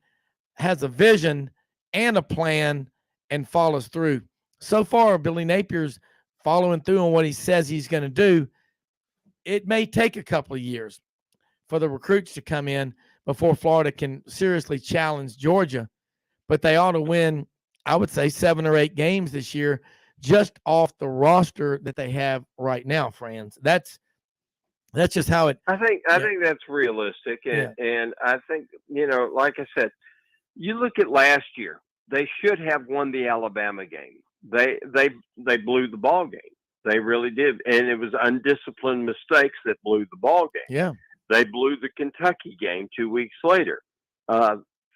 has a vision and a plan and follows through. So far, Billy Napier's following through on what he says he's going to do. It may take a couple of years for the recruits to come in before Florida can seriously challenge Georgia, but they ought to win, I would say, 7 or 8 games this year just off the roster that they have right now, Franz. That's just how it. I think that's realistic, and I think like I said, you look at last year. They should have won the Alabama game. They blew the ball game. They really did, and it was undisciplined mistakes that blew the ball game. Yeah, they blew the Kentucky game 2 weeks later.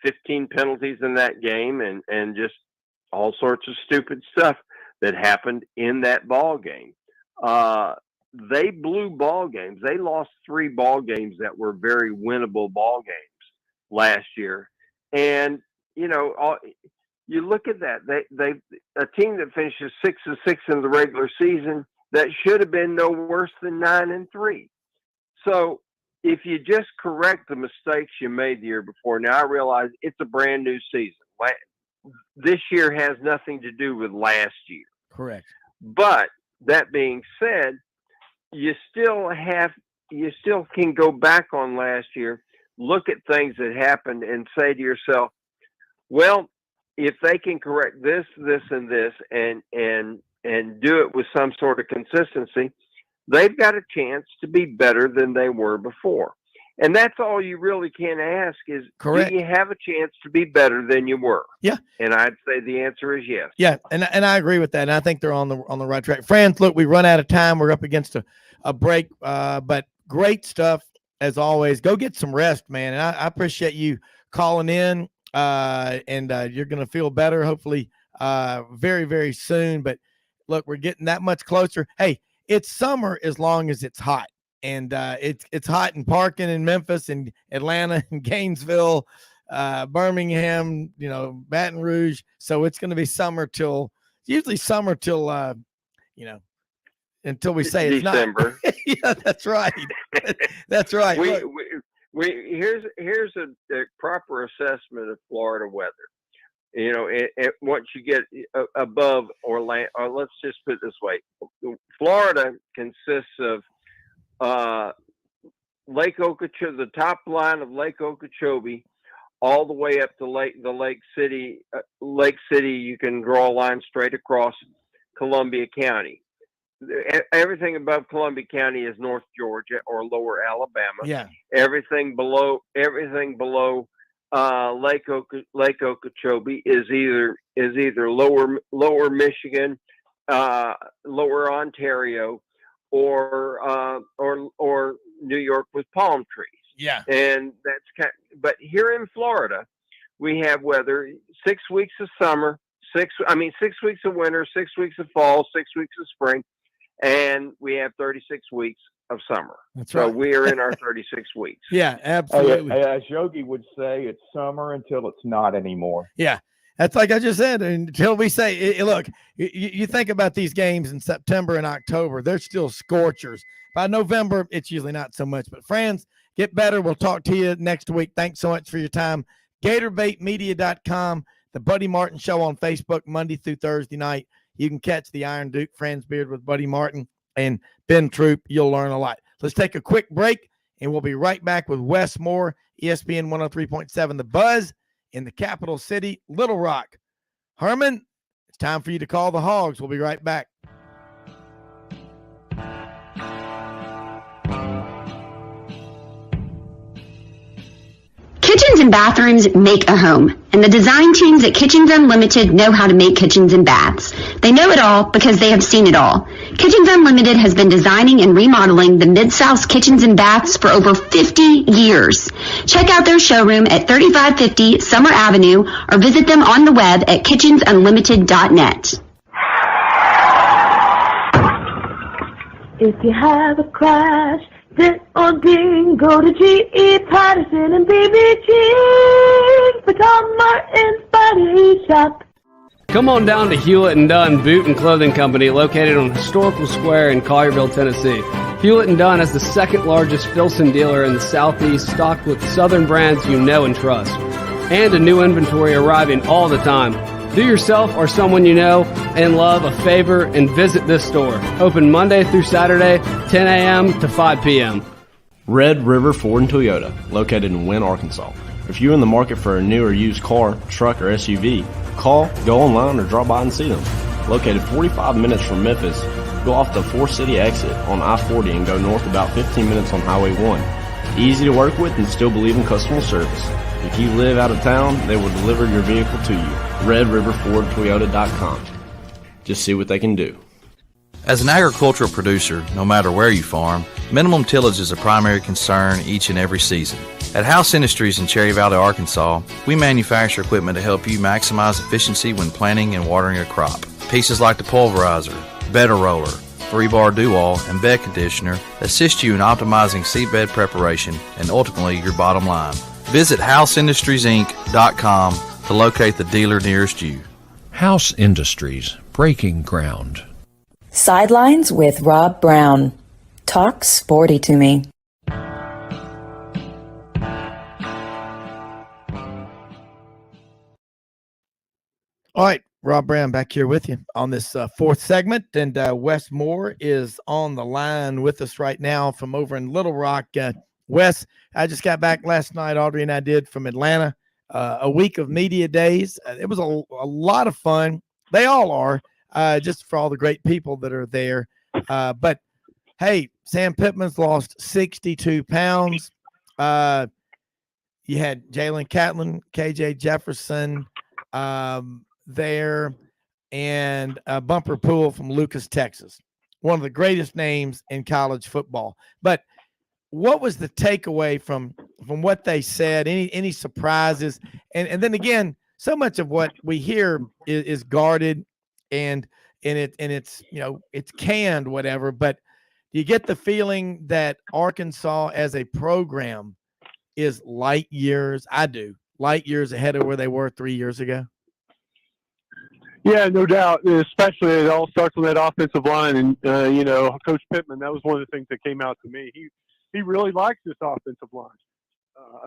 15 penalties in that game, and just all sorts of stupid stuff that happened in that ball game. They blew ball games. They lost 3 ball games that were very winnable ball games last year, and you look at that. They a team that finishes 6-6 in the regular season, that should have been no worse than 9-3. So if you just correct the mistakes you made the year before, now I realize it's a brand new season. This year has nothing to do with last year. Correct. But that being said, you still can go back on last year, look at things that happened, and say to yourself, well, if they can correct this, and this, and do it with some sort of consistency, they've got a chance to be better than they were before. And that's all you really can ask is, correct, do you have a chance to be better than you were? Yeah. And I'd say the answer is yes. Yeah, and I agree with that. And I think they're on the right track. Franz, look, we run out of time. We're up against a break, but great stuff as always. Go get some rest, man. And I appreciate you calling in. And you're going to feel better, hopefully, very, very soon. But look, we're getting that much closer. Hey, it's summer as long as it's hot, and it's hot in Parkin and Memphis and Atlanta and Gainesville, Birmingham, Baton Rouge. So it's going to be usually summer till until we say December. It's not. Yeah, that's right. That's right. Here's a proper assessment of Florida weather. Once you get above Orlando, or let's just put it this way, Florida consists of Lake Okeechobee, the top line of Lake Okeechobee, all the way up to the Lake City. Lake City, you can draw a line straight across Columbia County. Everything above Columbia County is North Georgia or Lower Alabama. Yeah. Everything below Lake Okeechobee is either Lower Michigan, Lower Ontario, or New York with palm trees. Yeah. And but here in Florida, we have weather 6 weeks of summer, 6 weeks of winter, 6 weeks of fall, 6 weeks of spring. And we have 36 weeks of summer. That's right. So we are in our 36 weeks. Yeah, absolutely. As Yogi would say, it's summer until it's not anymore. Yeah, that's like I just said. Until we say, look, you think about these games in September and October, they're still scorchers. By November, it's usually not so much. But friends, get better. We'll talk to you next week. Thanks so much for your time. GatorBaitMedia.com, the Buddy Martin Show on Facebook, Monday through Thursday night. You can catch the Iron Duke, Franz Beard with Buddy Martin and Ben Troop. You'll learn a lot. Let's take a quick break, and we'll be right back with Wess Moore, ESPN 103.7, The Buzz in the capital city, Little Rock. Herman, it's time for you to call the Hogs. We'll be right back. Kitchens and bathrooms make a home, and the design teams at Kitchens Unlimited know how to make kitchens and baths. They know it all because they have seen it all. Kitchens Unlimited has been designing and remodeling the Mid-South's kitchens and baths for over 50 years. Check out their showroom at 3550 Summer Avenue or visit them on the web at kitchensunlimited.net. If you have a crash, dent or ding, go to G.E. Patterson and BB King for Tom Martin's Body Shop. Come on down to Hewlett & Dunn Boot and Clothing Company, located on Historical Square in Collierville, Tennessee. Hewlett & Dunn is the second largest Filson dealer in the Southeast, stocked with Southern brands you know and trust. And a new inventory arriving all the time. Do yourself or someone you know and love a favor and visit this store. Open Monday through Saturday, 10 a.m. to 5 p.m. Red River Ford and Toyota, located in Wynne, Arkansas. If you're in the market for a new or used car, truck, or SUV, call, go online, or drop by and see them. Located 45 minutes from Memphis, go off the 4-city exit on I-40 and go north about 15 minutes on Highway 1. Easy to work with and still believe in customer service. If you live out of town, they will deliver your vehicle to you. RedRiverFordToyota.com. Just see what they can do. As an agricultural producer, no matter where you farm, minimum tillage is a primary concern each and every season. At House Industries in Cherry Valley, Arkansas, we manufacture equipment to help you maximize efficiency when planting and watering a crop. Pieces like the pulverizer, bedder roller, 3-bar do-all, and bed conditioner assist you in optimizing seedbed preparation and ultimately your bottom line. Visit HouseIndustriesInc.com to locate the dealer nearest you. House Industries, breaking ground. Sidelines with Rob Brown. Talk sporty to me. All right, Rob Brown back here with you on this fourth segment, and Wess Moore is on the line with us right now from over in Little Rock. Wes, I just got back last night, Audrey and I did, from Atlanta, a week of media days. It was a lot of fun. They all are, just for all the great people that are there. But, hey, Sam Pittman's lost 62 pounds. You had Jalen Catlin, KJ Jefferson there, and a bumper pool from Lucas, Texas. One of the greatest names in college football. But what was the takeaway from what they said? Any surprises? And then again, so much of what we hear is guarded and it's it's canned, whatever. But you get the feeling that Arkansas as a program is light years. I do light years ahead of where they were 3 years ago. Yeah, no doubt. Especially it all starts with that offensive line, and Coach Pittman. That was one of the things that came out to me. He really likes this offensive line.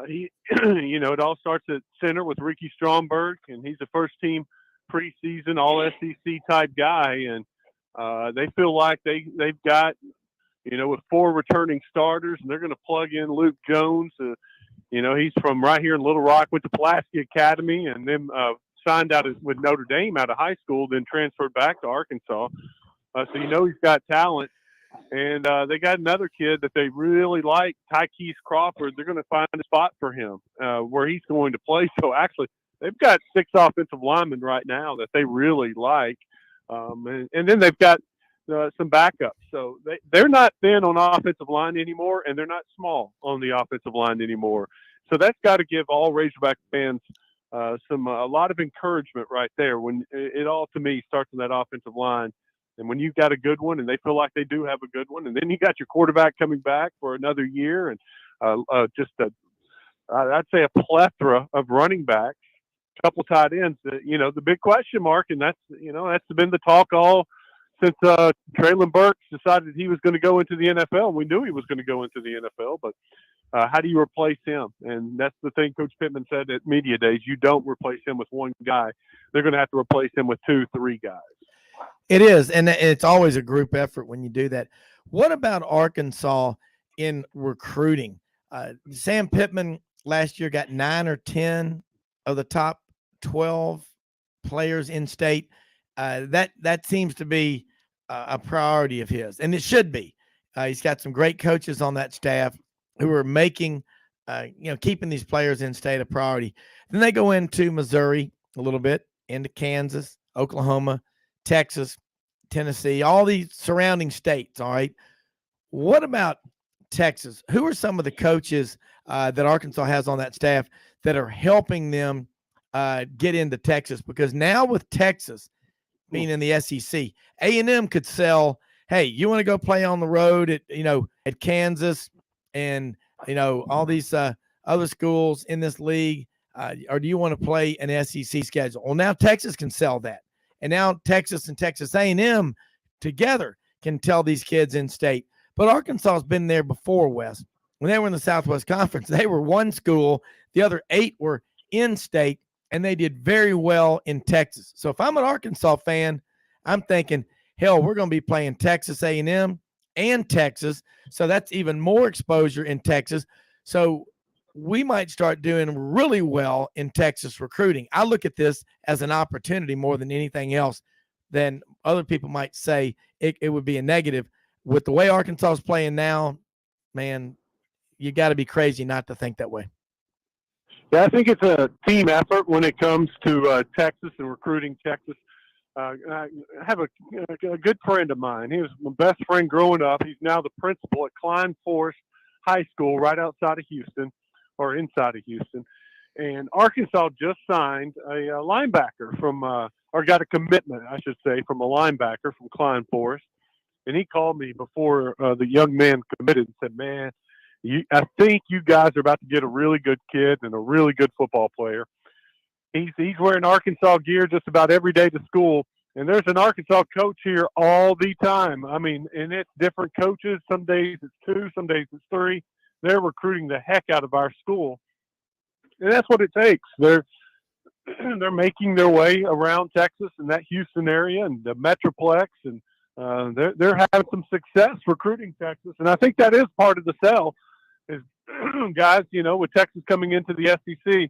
It all starts at center with Ricky Stromberg, and he's a first-team preseason All-SEC type guy, and they feel like they've got, with 4 returning starters, and they're going to plug in Luke Jones. He's from right here in Little Rock, went to Pulaski Academy, and then signed out with Notre Dame out of high school, then transferred back to Arkansas. So he's got talent. And they got another kid that they really like, Tykees Crawford. They're going to find a spot for him where he's going to play. So actually, they've got 6 offensive linemen right now that they really like. And then they've got some backups. So they're not thin on offensive line anymore, and they're not small on the offensive line anymore. So that's got to give all Razorback fans a lot of encouragement right there. When it all, to me, starts on that offensive line. And when you've got a good one, and they feel like they do have a good one, and then you got your quarterback coming back for another year, and I'd say a plethora of running backs, a couple tight ends. The big question mark, and that's been the talk all since Traylon Burks decided he was going to go into the NFL. We knew he was going to go into the NFL, but how do you replace him? And that's the thing Coach Pittman said at media days. You don't replace him with one guy. They're going to have to replace him with 2, 3 guys. It is, and it's always a group effort when you do that. What about Arkansas in recruiting? Sam Pittman last year got 9 or 10 of the top 12 players in state. That seems to be a priority of his, and it should be. He's got some great coaches on that staff who are making keeping these players in state a priority. Then they go into Missouri a little bit, into Kansas, Oklahoma, Texas, Tennessee, all these surrounding states. All right. What about Texas? Who are some of the coaches that Arkansas has on that staff that are helping them get into Texas? Because now with Texas being in the SEC, A&M could sell, hey, you want to go play on the road at Kansas and, all these other schools in this league, or do you want to play an SEC schedule? Well, now Texas can sell that. And now Texas and Texas A&M together can tell these kids in state. But Arkansas has been there before, Wes. When they were in the Southwest Conference, they were one school. The other 8 were in state, and they did very well in Texas. So if I'm an Arkansas fan, I'm thinking, hell, we're going to be playing Texas A&M and Texas. So that's even more exposure in Texas. So we might start doing really well in Texas recruiting. I look at this as an opportunity more than anything else. Than other people might say it would be a negative. With the way Arkansas is playing now, man, you got to be crazy not to think that way. Yeah, I think it's a team effort when it comes to Texas and recruiting Texas. I have a good friend of mine. He was my best friend growing up. He's now the principal at Klein Forest High School right outside of Houston, or inside of Houston. And Arkansas just signed a linebacker or got a commitment, I should say, from a linebacker from Klein Forest. And he called me before the young man committed and said, man, I think you guys are about to get a really good kid and a really good football player. He's wearing Arkansas gear just about every day to school. And there's an Arkansas coach here all the time. I mean, and it's different coaches. Some days it's 2, some days it's 3. They're recruiting the heck out of our school. And that's what it takes. They're making their way around Texas and that Houston area and the Metroplex, and they're having some success recruiting Texas. And I think that is part of the sell is, guys, with Texas coming into the SEC,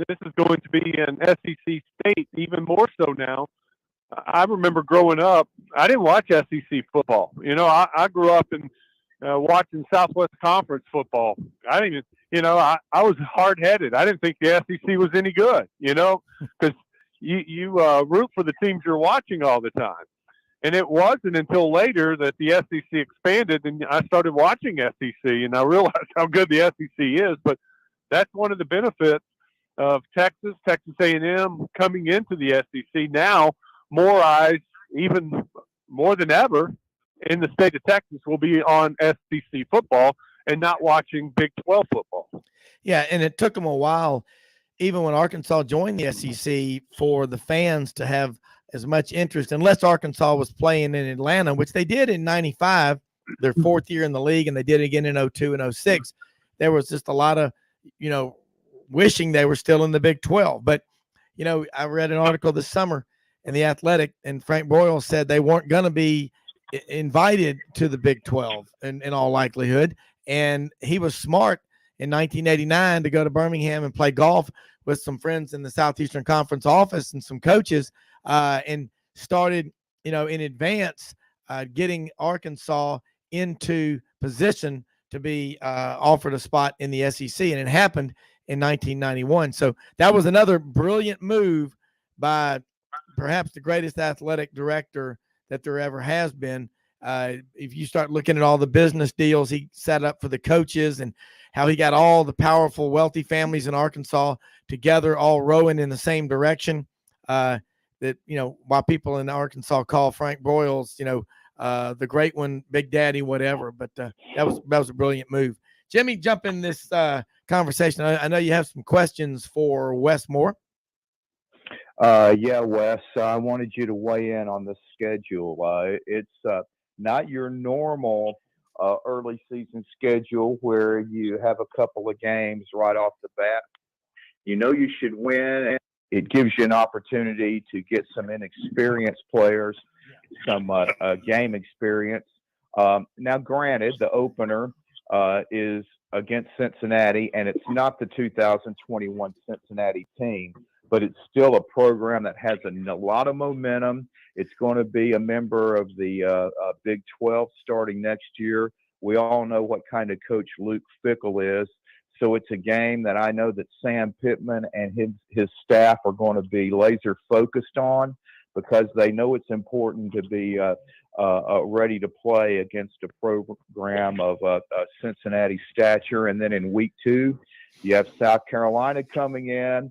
this is going to be an SEC state, even more so now. I remember growing up, I didn't watch SEC football. I grew up in watching Southwest Conference football. I didn't even, I was hard-headed. I didn't think the SEC was any good, because you root for the teams you're watching all the time. And it wasn't until later that the SEC expanded and I started watching SEC, and I realized how good the SEC is. But that's one of the benefits of Texas A&M coming into the SEC. Now, more eyes, even more than ever, in the state of Texas will be on SEC football and not watching Big 12 football. Yeah, and it took them a while, even when Arkansas joined the SEC, for the fans to have as much interest, unless Arkansas was playing in Atlanta, which they did in 95, their 4th year in the league, and they did it again in 02 and 06. There was just a lot of, wishing they were still in the Big 12. But, I read an article this summer in The Athletic, and Frank Broyles said they weren't going to be invited to the Big 12 in all likelihood. And he was smart in 1989 to go to Birmingham and play golf with some friends in the Southeastern Conference office and some coaches, and started, in advance, getting Arkansas into position to be offered a spot in the SEC. And it happened in 1991. So that was another brilliant move by perhaps the greatest athletic director that there ever has been. If you start looking at all the business deals he set up for the coaches and how he got all the powerful, wealthy families in Arkansas together, all rowing in the same direction, that, while people in Arkansas call Frank Broyles, the great one, Big Daddy, whatever. But that was a brilliant move. Jimmy, jump in this conversation. I know you have some questions for Wess Moore. Yeah, Wes, I wanted you to weigh in on the schedule. It's not your normal early season schedule where you have a couple of games right off the bat. You should win, and it gives you an opportunity to get some inexperienced players, some game experience. Now, granted, the opener is against Cincinnati, and it's not the 2021 Cincinnati team, but it's still a program that has a lot of momentum. It's going to be a member of the Big 12 starting next year. We all know what kind of coach Luke Fickell is. So it's a game that I know that Sam Pittman and his staff are going to be laser focused on, because they know it's important to be ready to play against a program of Cincinnati stature. And then in week 2, you have South Carolina coming in,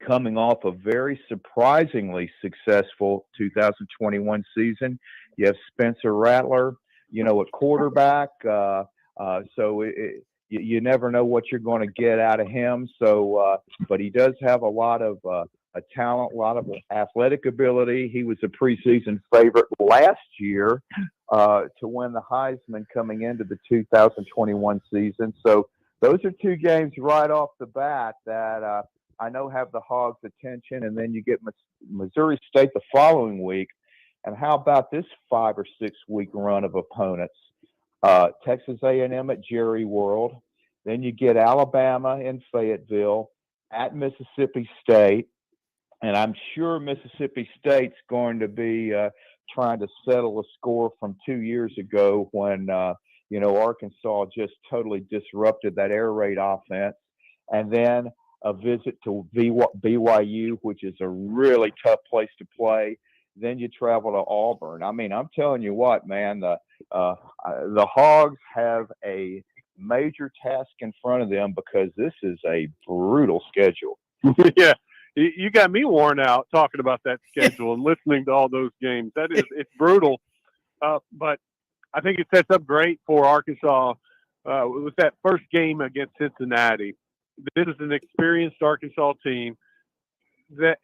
coming off a very surprisingly successful 2021 season. You have Spencer Rattler, at quarterback. So you never know what you're going to get out of him. So, but he does have a lot of a talent, a lot of athletic ability. He was a preseason favorite last year to win the Heisman coming into the 2021 season. So those are 2 games right off the bat that I know have the Hogs' attention. And then you get Missouri State the following week. And how about this 5 or 6 week run of opponents? Texas A&M at Jerry World. Then you get Alabama in Fayetteville, at Mississippi State. And I'm sure Mississippi State's going to be trying to settle a score from 2 years ago when, Arkansas just totally disrupted that air raid offense. And then a visit to BYU, which is a really tough place to play. Then you travel to Auburn. I mean, I'm telling you what, man, the Hogs have a major task in front of them, because this is a brutal schedule. Yeah. You got me worn out talking about that schedule and listening to all those games. It's brutal. But I think it sets up great for Arkansas with that first game against Cincinnati. This is an experienced Arkansas team that,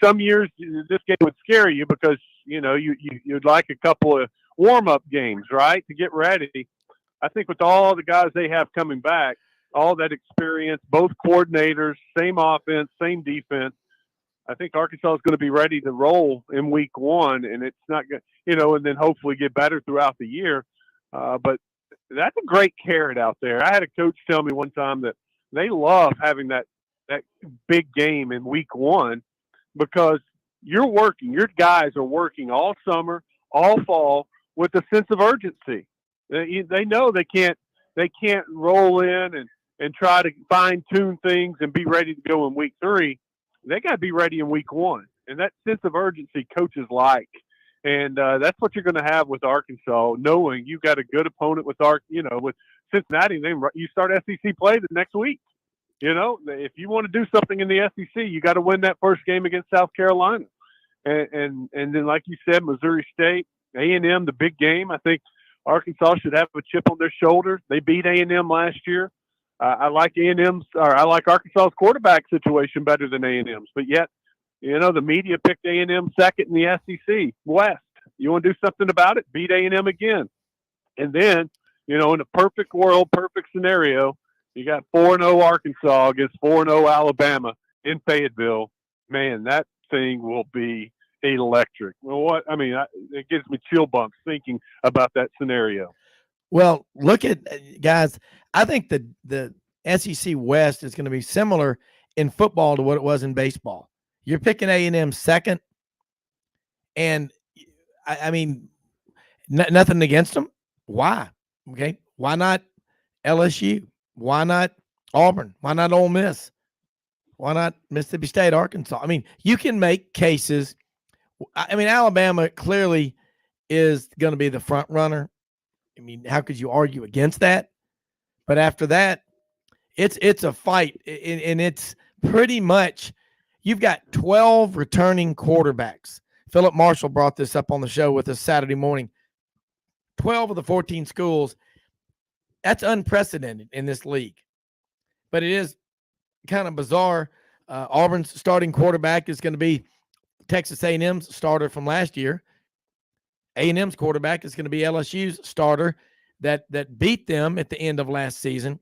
some years this game would scare you because, you'd like a couple of warm-up games, right, to get ready. I think with all the guys they have coming back, all that experience, both coordinators, same offense, same defense, I think Arkansas is going to be ready to roll in week 1, and it's not going and then hopefully get better throughout the year. But that's a great carrot out there. I had a coach tell me one time that they love having that big game in week 1, because your guys are working all summer, all fall with a sense of urgency. They know they can't roll in and try to fine tune things and be ready to go in week 3. They got to be ready in week 1. And that sense of urgency coaches like. And that's what you're going to have with Arkansas, knowing you got a good opponent with with Cincinnati. Then you start SEC play the next week. If you want to do something in the SEC, you got to win that first game against South Carolina. And then, like you said, Missouri State, A&M, the big game. I think Arkansas should have a chip on their shoulder. They beat A&M last year. I like Arkansas's quarterback situation better than A&M's, but yet, the media picked A&M second in the SEC West. You want to do something about it? Beat A&M again. And then, in a perfect world, perfect scenario, you got 4-0 Arkansas against 4-0 Alabama in Fayetteville. Man, that thing will be electric. Well, it gives me chill bumps thinking about that scenario. Well, look at, guys, I think the SEC West is going to be similar in football to what it was in baseball. You're picking A&M second, and nothing against them. Why? Okay, why not LSU? Why not Auburn? Why not Ole Miss? Why not Mississippi State, Arkansas? You can make cases. Alabama clearly is going to be the front runner. How could you argue against that? But after that, it's a fight, and it's pretty much you've got 12 returning quarterbacks. Philip Marshall brought this up on the show with us Saturday morning. 12 of the 14 schools. That's unprecedented in this league. But it is kind of bizarre. Auburn's starting quarterback is going to be Texas A&M's starter from last year. A&M's quarterback is going to be LSU's starter that beat them at the end of last season.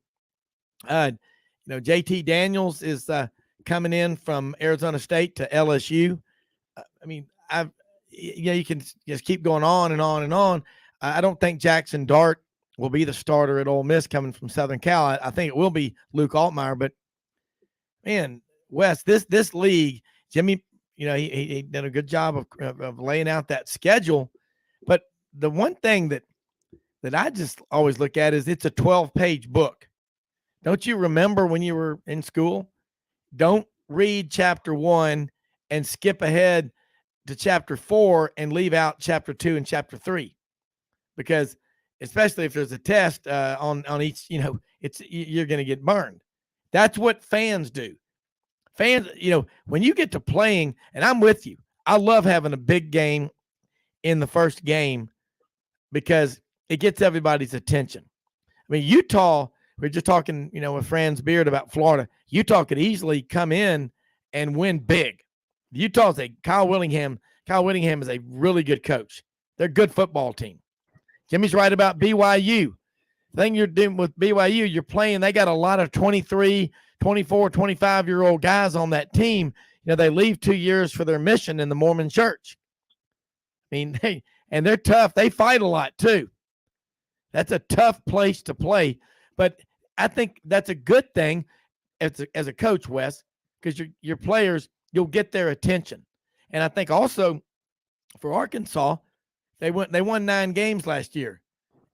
JT Daniels is coming in from Arizona State to LSU. You can just keep going on and on and on. I don't think Jackson Dart will be the starter at Ole Miss coming from Southern Cal. I think it will be Luke Altmaier. But man, Wes, this league, Jimmy, he did a good job of laying out that schedule. But the one thing that I just always look at is it's a 12-page book. Don't you remember when you were in school? Don't read chapter 1 and skip ahead to chapter 4 and leave out chapter 2 and chapter 3, because especially if there's a test on each, you're going to get burned. That's what fans do. Fans, when you get to playing, and I'm with you, I love having a big game in the first game because it gets everybody's attention. I mean, Utah, we're just talking, with Franz Beard about Florida. Utah could easily come in and win big. Utah's Kyle Whittingham is a really good coach. They're a good football team. Jimmy's right about BYU. The thing you're doing with BYU, you're playing, they got a lot of 23, 24, 25-year-old guys on that team. They leave 2 years for their mission in the Mormon church. I mean, they're tough. They fight a lot too. That's a tough place to play. But I think that's a good thing as a coach, Wes, because your players, you'll get their attention. And I think also for Arkansas, they won 9 games last year.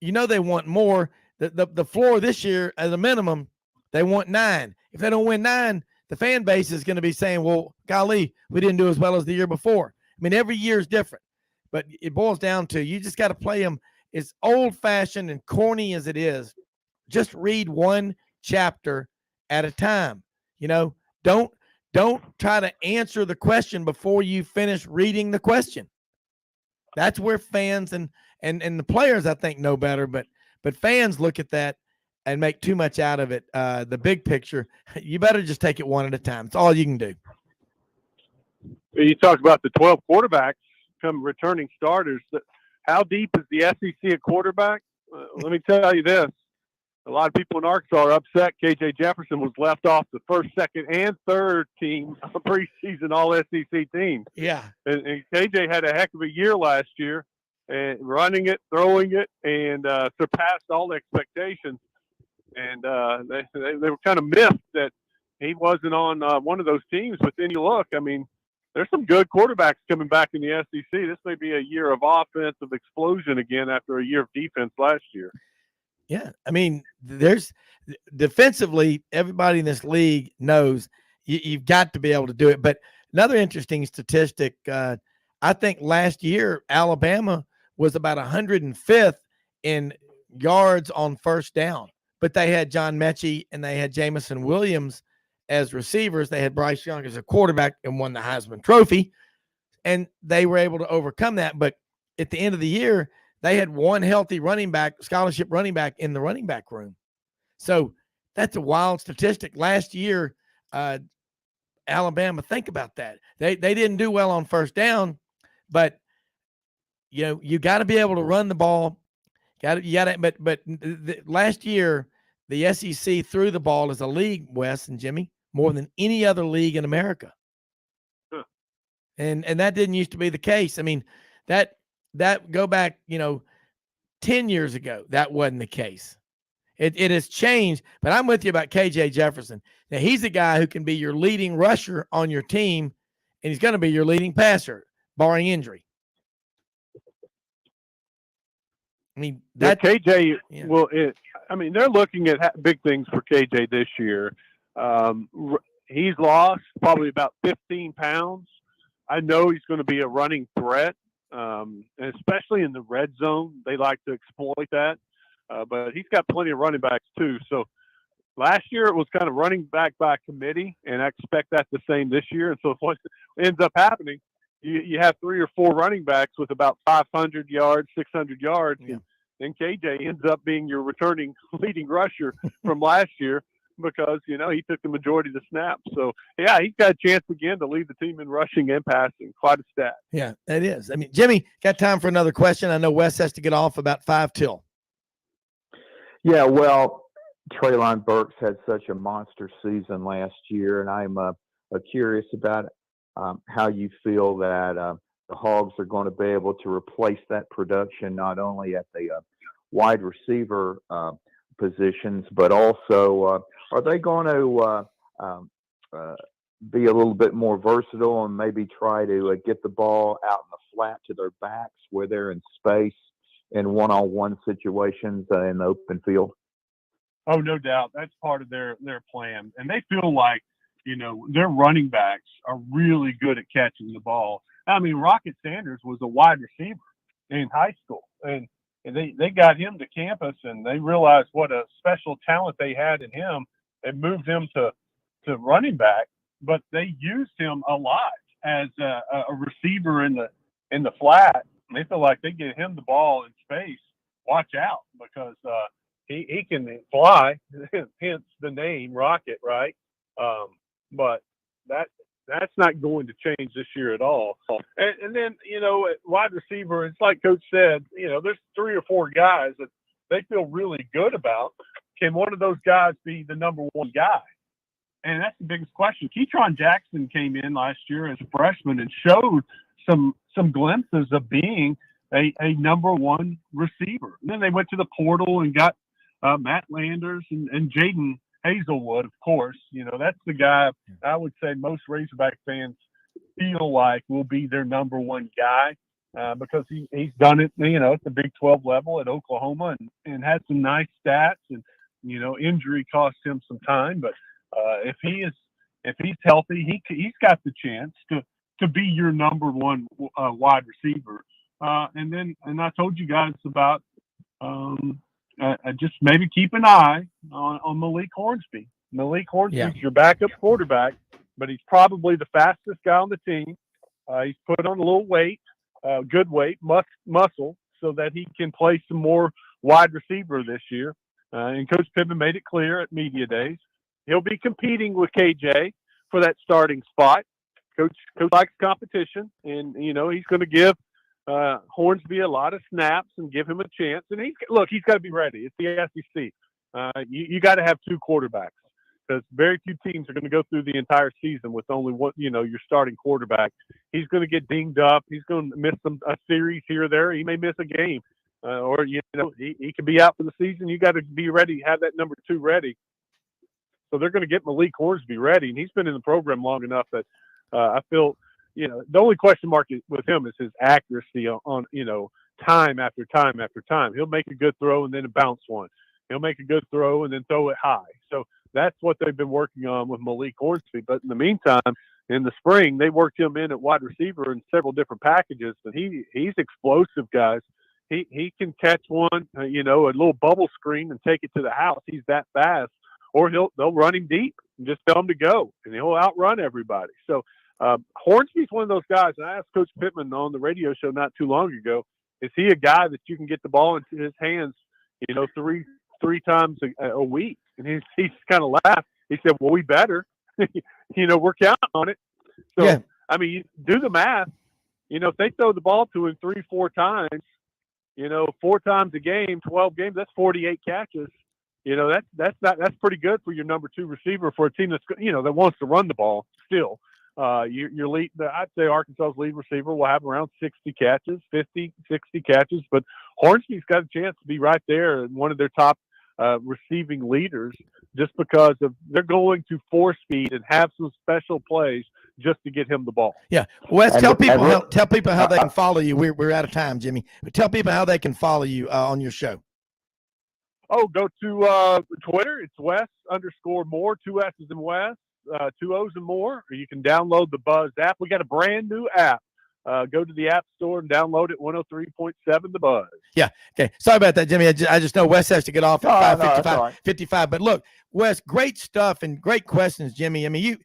They want more. The floor this year, as a minimum, they want 9. If they don't win 9, the fan base is going to be saying, well, golly, we didn't do as well as the year before. I mean, every year is different. But it boils down to you just got to play them. As old-fashioned and corny as it is, just read one chapter at a time. Don't try to answer the question before you finish reading the question. That's where fans and the players, I think, know better, but fans look at that and make too much out of it. The big picture, you better just take it one at a time. It's all you can do. You talk about the 12 quarterbacks come returning starters. How deep is the SEC at quarterback? Let me tell you this. A lot of people in Arkansas are upset KJ Jefferson was left off the first, second, and third team preseason all-SEC team. Yeah. And KJ had a heck of a year last year, and running it, throwing it, and surpassed all expectations. And they were kind of miffed that he wasn't on one of those teams. But then you look, I mean, there's some good quarterbacks coming back in the SEC. This may be a year of offensive explosion again after a year of defense last year. Yeah. I mean, there's defensively, everybody in this league knows you've got to be able to do it. But another interesting statistic, I think last year, Alabama was about 105th in yards on first down. But they had John Mechie and they had Jamison Williams as receivers. They had Bryce Young as a quarterback and won the Heisman Trophy, and they were able to overcome that. But at the end of the year, they had one healthy running back, scholarship running back in the running back room. So that's a wild statistic. Last year, Alabama, think about that. They didn't do well on first down, but you got to be able to run the ball. But last year, the SEC threw the ball as a league, Wes and Jimmy, more than any other league in America. Huh. And that didn't used to be the case. I mean, that go back, 10 years ago, that wasn't the case. It has changed, but I'm with you about KJ Jefferson. Now, he's a guy who can be your leading rusher on your team, and he's going to be your leading passer, barring injury. I mean, that KJ, yeah. Well, they're looking at big things for KJ this year. He's lost probably about 15 pounds. I know he's going to be a running threat, and especially in the red zone. They like to exploit that. But he's got plenty of running backs too. So last year it was kind of running back by committee, and I expect that the same this year. And so what ends up happening, you have 3 or 4 running backs with about 500 yards, 600 yards, yeah. and KJ ends up being your returning leading rusher from last year because, he took the majority of the snaps. So, yeah, he's got a chance again to lead the team in rushing and passing. Quite a stat. Yeah, it is. I mean, Jimmy, got time for another question? I know Wes has to get off about 5 till. Yeah, well, Treylon Burks had such a monster season last year, and I'm curious about how you feel that the Hogs are going to be able to replace that production, not only at the wide receiver positions, but also are they going to be a little bit more versatile and maybe try to get the ball out in the flat to their backs where they're in space in one-on-one situations in the open field? Oh, no doubt. That's part of their plan. And they feel like, their running backs are really good at catching the ball. I mean, Rocket Sanders was a wide receiver in high school. And they got him to campus, and they realized what a special talent they had in him. They moved him to running back, but they used him a lot as a receiver in the flat. They feel like they get him the ball in space. Watch out, because he can fly, hence the name Rocket, right? But that's not going to change this year at all. And then, at wide receiver, it's like Coach said, there's 3 or 4 guys that they feel really good about. Can one of those guys be the number one guy? And that's the biggest question. Keytron Jackson came in last year as a freshman and showed some glimpses of being a number one receiver. And then they went to the portal and got Matt Landers and Jaden Hazelwood, of course. That's the guy I would say most Razorback fans feel like will be their number one guy because he's done it, at the Big 12 level at Oklahoma and had some nice stats. And, injury cost him some time. But if he's healthy, he's got the chance to be your number one wide receiver. And I told you guys about just maybe keep an eye on Malik Hornsby. Malik Hornsby's your backup quarterback, but he's probably the fastest guy on the team. He's put on a little weight, good weight, muscle, so that he can play some more wide receiver this year. And Coach Pittman made it clear at media days he'll be competing with KJ for that starting spot. Coach likes competition, and he's going to give Hornsby a lot of snaps and give him a chance. And he's got to be ready. It's the SEC. You got to have 2 quarterbacks, because very few teams are going to go through the entire season with only one, your starting quarterback. He's going to get dinged up. He's going to miss a series here or there. He may miss a game, or he could be out for the season. You got to be ready, have that number 2 ready. So they're going to get Malik Hornsby ready, and he's been in the program long enough that I feel, the only question mark with him is his accuracy on time after time after time. He'll make a good throw and then bounce one. He'll make a good throw and then throw it high. So that's what they've been working on with Malik Hornsby. But in the meantime, in the spring, they worked him in at wide receiver in several different packages, and he's explosive, guys. He can catch one, a little bubble screen and take it to the house. He's that fast. Or they'll run him deep and just tell him to go, and he'll outrun everybody. So Hornsby's one of those guys, and I asked Coach Pittman on the radio show not too long ago, is he a guy that you can get the ball into his hands, three times a week? And he's kind of laughed. He said, well, we better. We're counting on it. So, yeah. I mean, you do the math. If they throw the ball to him 3-4 times, 4 times a game, 12 games, that's 48 catches. That's pretty good for your number 2 receiver for a team that's, that wants to run the ball still. Your lead, I'd say Arkansas's lead receiver will have around 60 catches, 50, 60 catches, but Hornsby's got a chance to be right there and one of their top receiving leaders, just because they're going to force feed and have some special plays just to get him the ball. Yeah. Wes, tell people how they can follow you. We're out of time, Jimmy, but tell people how they can follow you on your show. Oh, go to Twitter. It's Wess_Moore, 2 S's in Wes, 2 O's and more. Or you can download the Buzz app. We got a brand new app. Go to the App Store and download it. 103.7 The Buzz. Yeah. Okay. Sorry about that, Jimmy. I just know Wes has to get off at 5:55. But look, Wes, great stuff and great questions, Jimmy. I mean,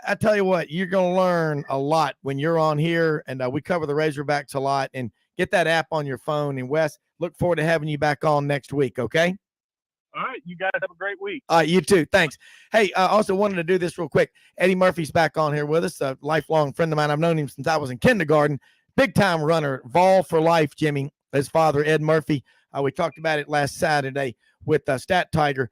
I tell you what, you're going to learn a lot when you're on here, and we cover the Razorbacks a lot. And get that app on your phone. And Wes, look forward to having you back on next week. Okay. All right. You guys have a great week. All right. You too. Thanks. Hey, I also wanted to do this real quick. Eddie Murphy's back on here with us, a lifelong friend of mine. I've known him since I was in kindergarten. Big time runner, Vol for life, Jimmy. His father, Ed Murphy. We talked about it last Saturday with Stat Tiger.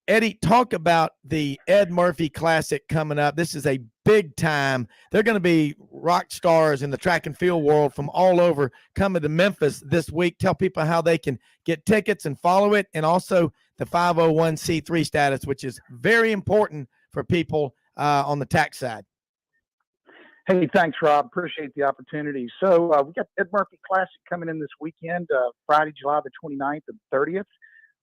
Eddie, talk about the Ed Murphy Classic coming up. This is a big time. They're going to be rock stars in the track and field world from all over coming to Memphis this week. Tell people how they can get tickets and follow it, and also the 501c3 status, which is very important for people on the tax side. Hey, thanks, Rob. Appreciate the opportunity. So we got Ed Murphy Classic coming in this weekend, Friday, July the 29th and 30th.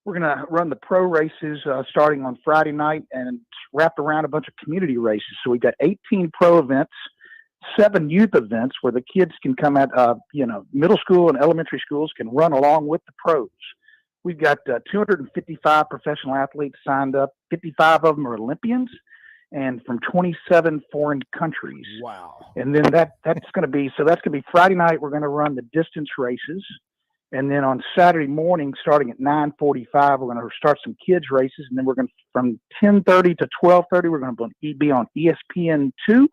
We're going to run the pro races starting on Friday night and wrapped around a bunch of community races. So we've got 18 pro events, 7 youth events where the kids can come at, middle school and elementary schools can run along with the pros. We've got 255 professional athletes signed up. 55 of them are Olympians and from 27 foreign countries. Wow. And then that's going to be Friday night. We're going to run the distance races. And then on Saturday morning, starting at 9:45, we're going to start some kids races. And then we're going to, from 10:30 to 12:30, we're going to be on ESPN2.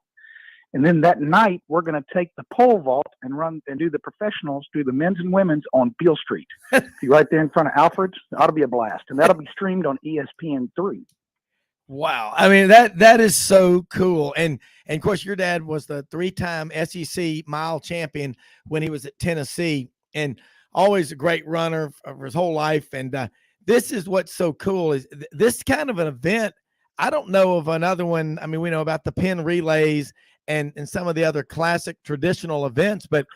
And then that night, we're going to take the pole vault and run and do the professionals, do the men's and women's on Beale Street. Be right there in front of Alfred's. It ought to be a blast. And that'll be streamed on ESPN3. Wow. I mean, that is so cool. And of course, your dad was the 3-time SEC mile champion when he was at Tennessee, and always a great runner for his whole life. And this is what's so cool is this kind of an event. I don't know of another one. I mean, we know about the Penn relays and some of the other classic traditional events, but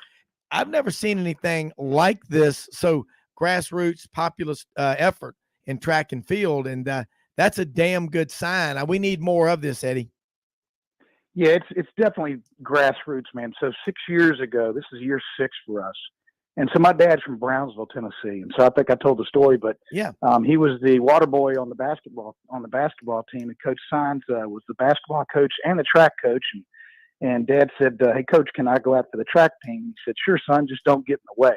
I've never seen anything like this. So grassroots populist effort in track and field. And that's a damn good sign. We need more of this, Eddie. Yeah, it's definitely grassroots, man. So 6 years ago, this is year 6 for us. And so my dad's from Brownsville, Tennessee. And so I think I told the story, but yeah, he was the water boy on the basketball team. And Coach Sines was the basketball coach and the track coach. And Dad said, hey, Coach, can I go out for the track team? He said, sure, son, just don't get in the way.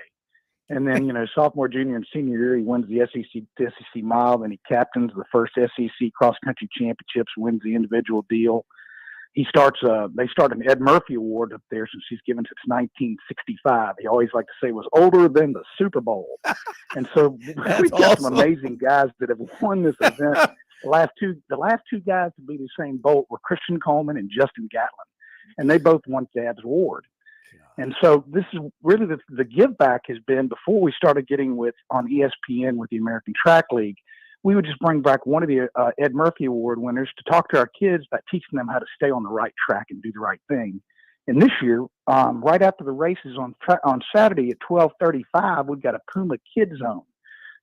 And then, sophomore, junior, and senior year, he wins the SEC mile. Then he captains the first SEC cross-country championships, wins the individual deal. They start an Ed Murphy Award up there since he's given since 1965. He always liked to say was older than the Super Bowl. And so we've got some amazing guys that have won this event. The last two guys to be the same boat were Christian Coleman and Justin Gatlin. And they both won Dad's award. And so this is really the give back has been before we started getting on ESPN with the American Track League. We would just bring back one of the Ed Murphy Award winners to talk to our kids about teaching them how to stay on the right track and do the right thing. And this year, right after the races on Saturday at 12:35, we've got a Puma Kid Zone.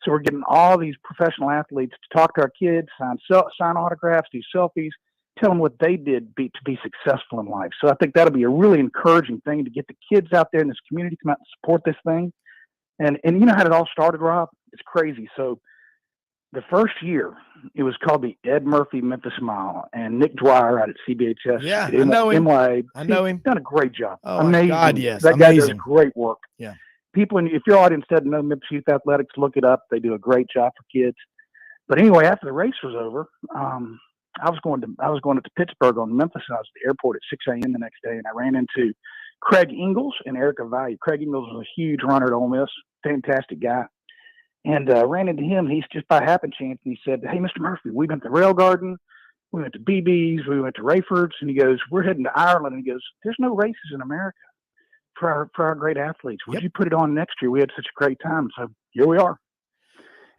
So we're getting all these professional athletes to talk to our kids, sign autographs, do selfies, tell them what they did to be successful in life. So I think that'll be a really encouraging thing to get the kids out there in this community come out and support this thing. And you know how it all started, Rob? It's crazy. So the first year, it was called the Ed Murphy Memphis Mile, and Nick Dwyer out at CBHS. Yeah, I know him. I know him. Done a great job. Oh, amazing. My God, yes. That guy does great work. Yeah. People, if your audience doesn't know Memphis Youth Athletics, look it up. They do a great job for kids. But anyway, after the race was over, I was going to Pittsburgh on Memphis. I was at the airport at 6 a.m. the next day, and I ran into Craig Ingalls and Erica Value. Craig Ingalls was a huge runner at Ole Miss, fantastic guy. And ran into him. He's just by happen chance, and he said, "Hey, Mr. Murphy, we went to Rail Garden, we went to BB's, we went to Rayford's," and he goes, "We're heading to Ireland." And he goes, "There's no races in America for our great athletes. Would you put it on next year? We had such a great time." So here we are.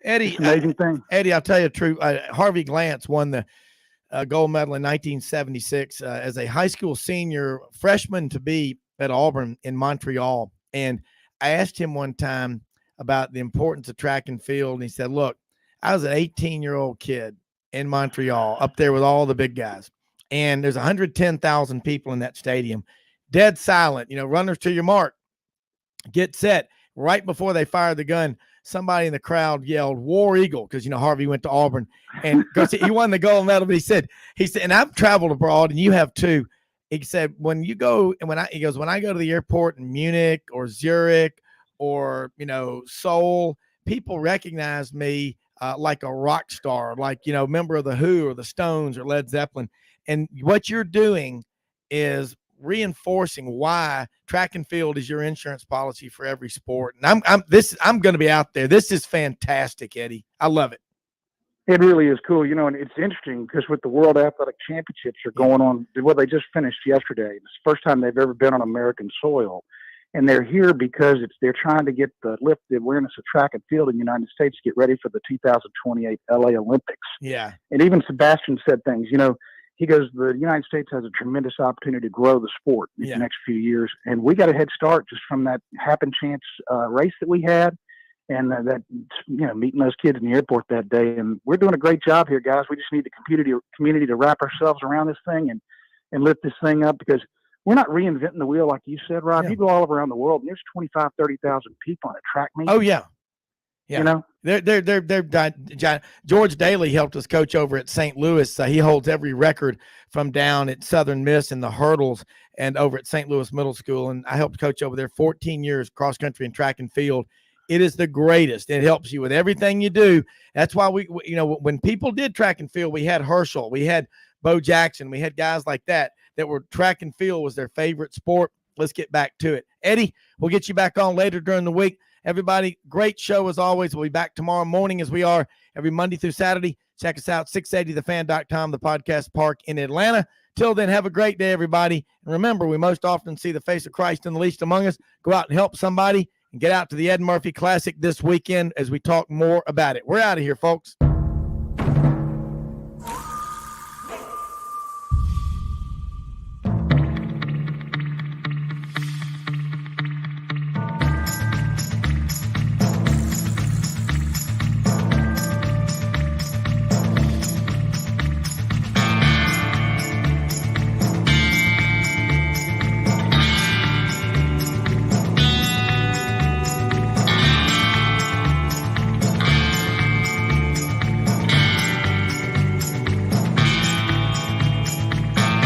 Eddie, it's an amazing thing. Eddie, I'll tell you the truth. Harvey Glantz won the gold medal in 1976 as a high school senior, freshman to be at Auburn in Montreal. And I asked him one time about the importance of track and field. And he said, look, I was an 18-year-old kid in Montreal up there with all the big guys. And there's 110,000 people in that stadium, dead silent, runners to your mark, get set. Right before they fired the gun, somebody in the crowd yelled "War Eagle" because Harvey went to Auburn and he won the gold medal. But he said, and I've traveled abroad, and you have too. He said, when you go and when I go to the airport in Munich or Zurich or Seoul, people recognize me like a rock star, like member of the Who or the Stones or Led Zeppelin. And what you're doing is reinforcing why track and field is your insurance policy for every sport. And I'm going to be out there. This is fantastic, Eddie. I love it. It really is cool, and it's interesting because with the World Athletic Championships are going on, they just finished yesterday. It's the first time they've ever been on American soil, and they're here because they're trying to lift the awareness of track and field in the United States to get ready for the 2028 LA Olympics. Yeah, and even Sebastian said things. He goes, the United States has a tremendous opportunity to grow the sport in the next few years, and we got a head start just from that happen chance race that we had. and meeting those kids in the airport that day. And we're doing a great job here, guys. We just need the community to wrap ourselves around this thing and lift this thing up, because we're not reinventing the wheel, like you said, Rob. Yeah. You go all around the world, and there's 25, 30,000 people on a track meet. Oh yeah. Yeah. You know, they're George Daly helped us coach over at St. Louis. He holds every record from down at Southern Miss in the hurdles and over at St. Louis Middle School. And I helped coach over there 14 years, cross country and track and field. It is the greatest. It helps you with everything you do. That's why we when people did track and field, we had Herschel, we had Bo Jackson, we had guys like that were track and field was their favorite sport. Let's get back to it. Eddie, we'll get you back on later during the week. Everybody, great show as always. We'll be back tomorrow morning as we are every Monday through Saturday. Check us out, 680thefan.com, the podcast park in Atlanta. Till then, have a great day, everybody. And remember, we most often see the face of Christ in the least among us. Go out and help somebody and get out to the Ed Murphy Classic this weekend as we talk more about it. We're out of here, folks.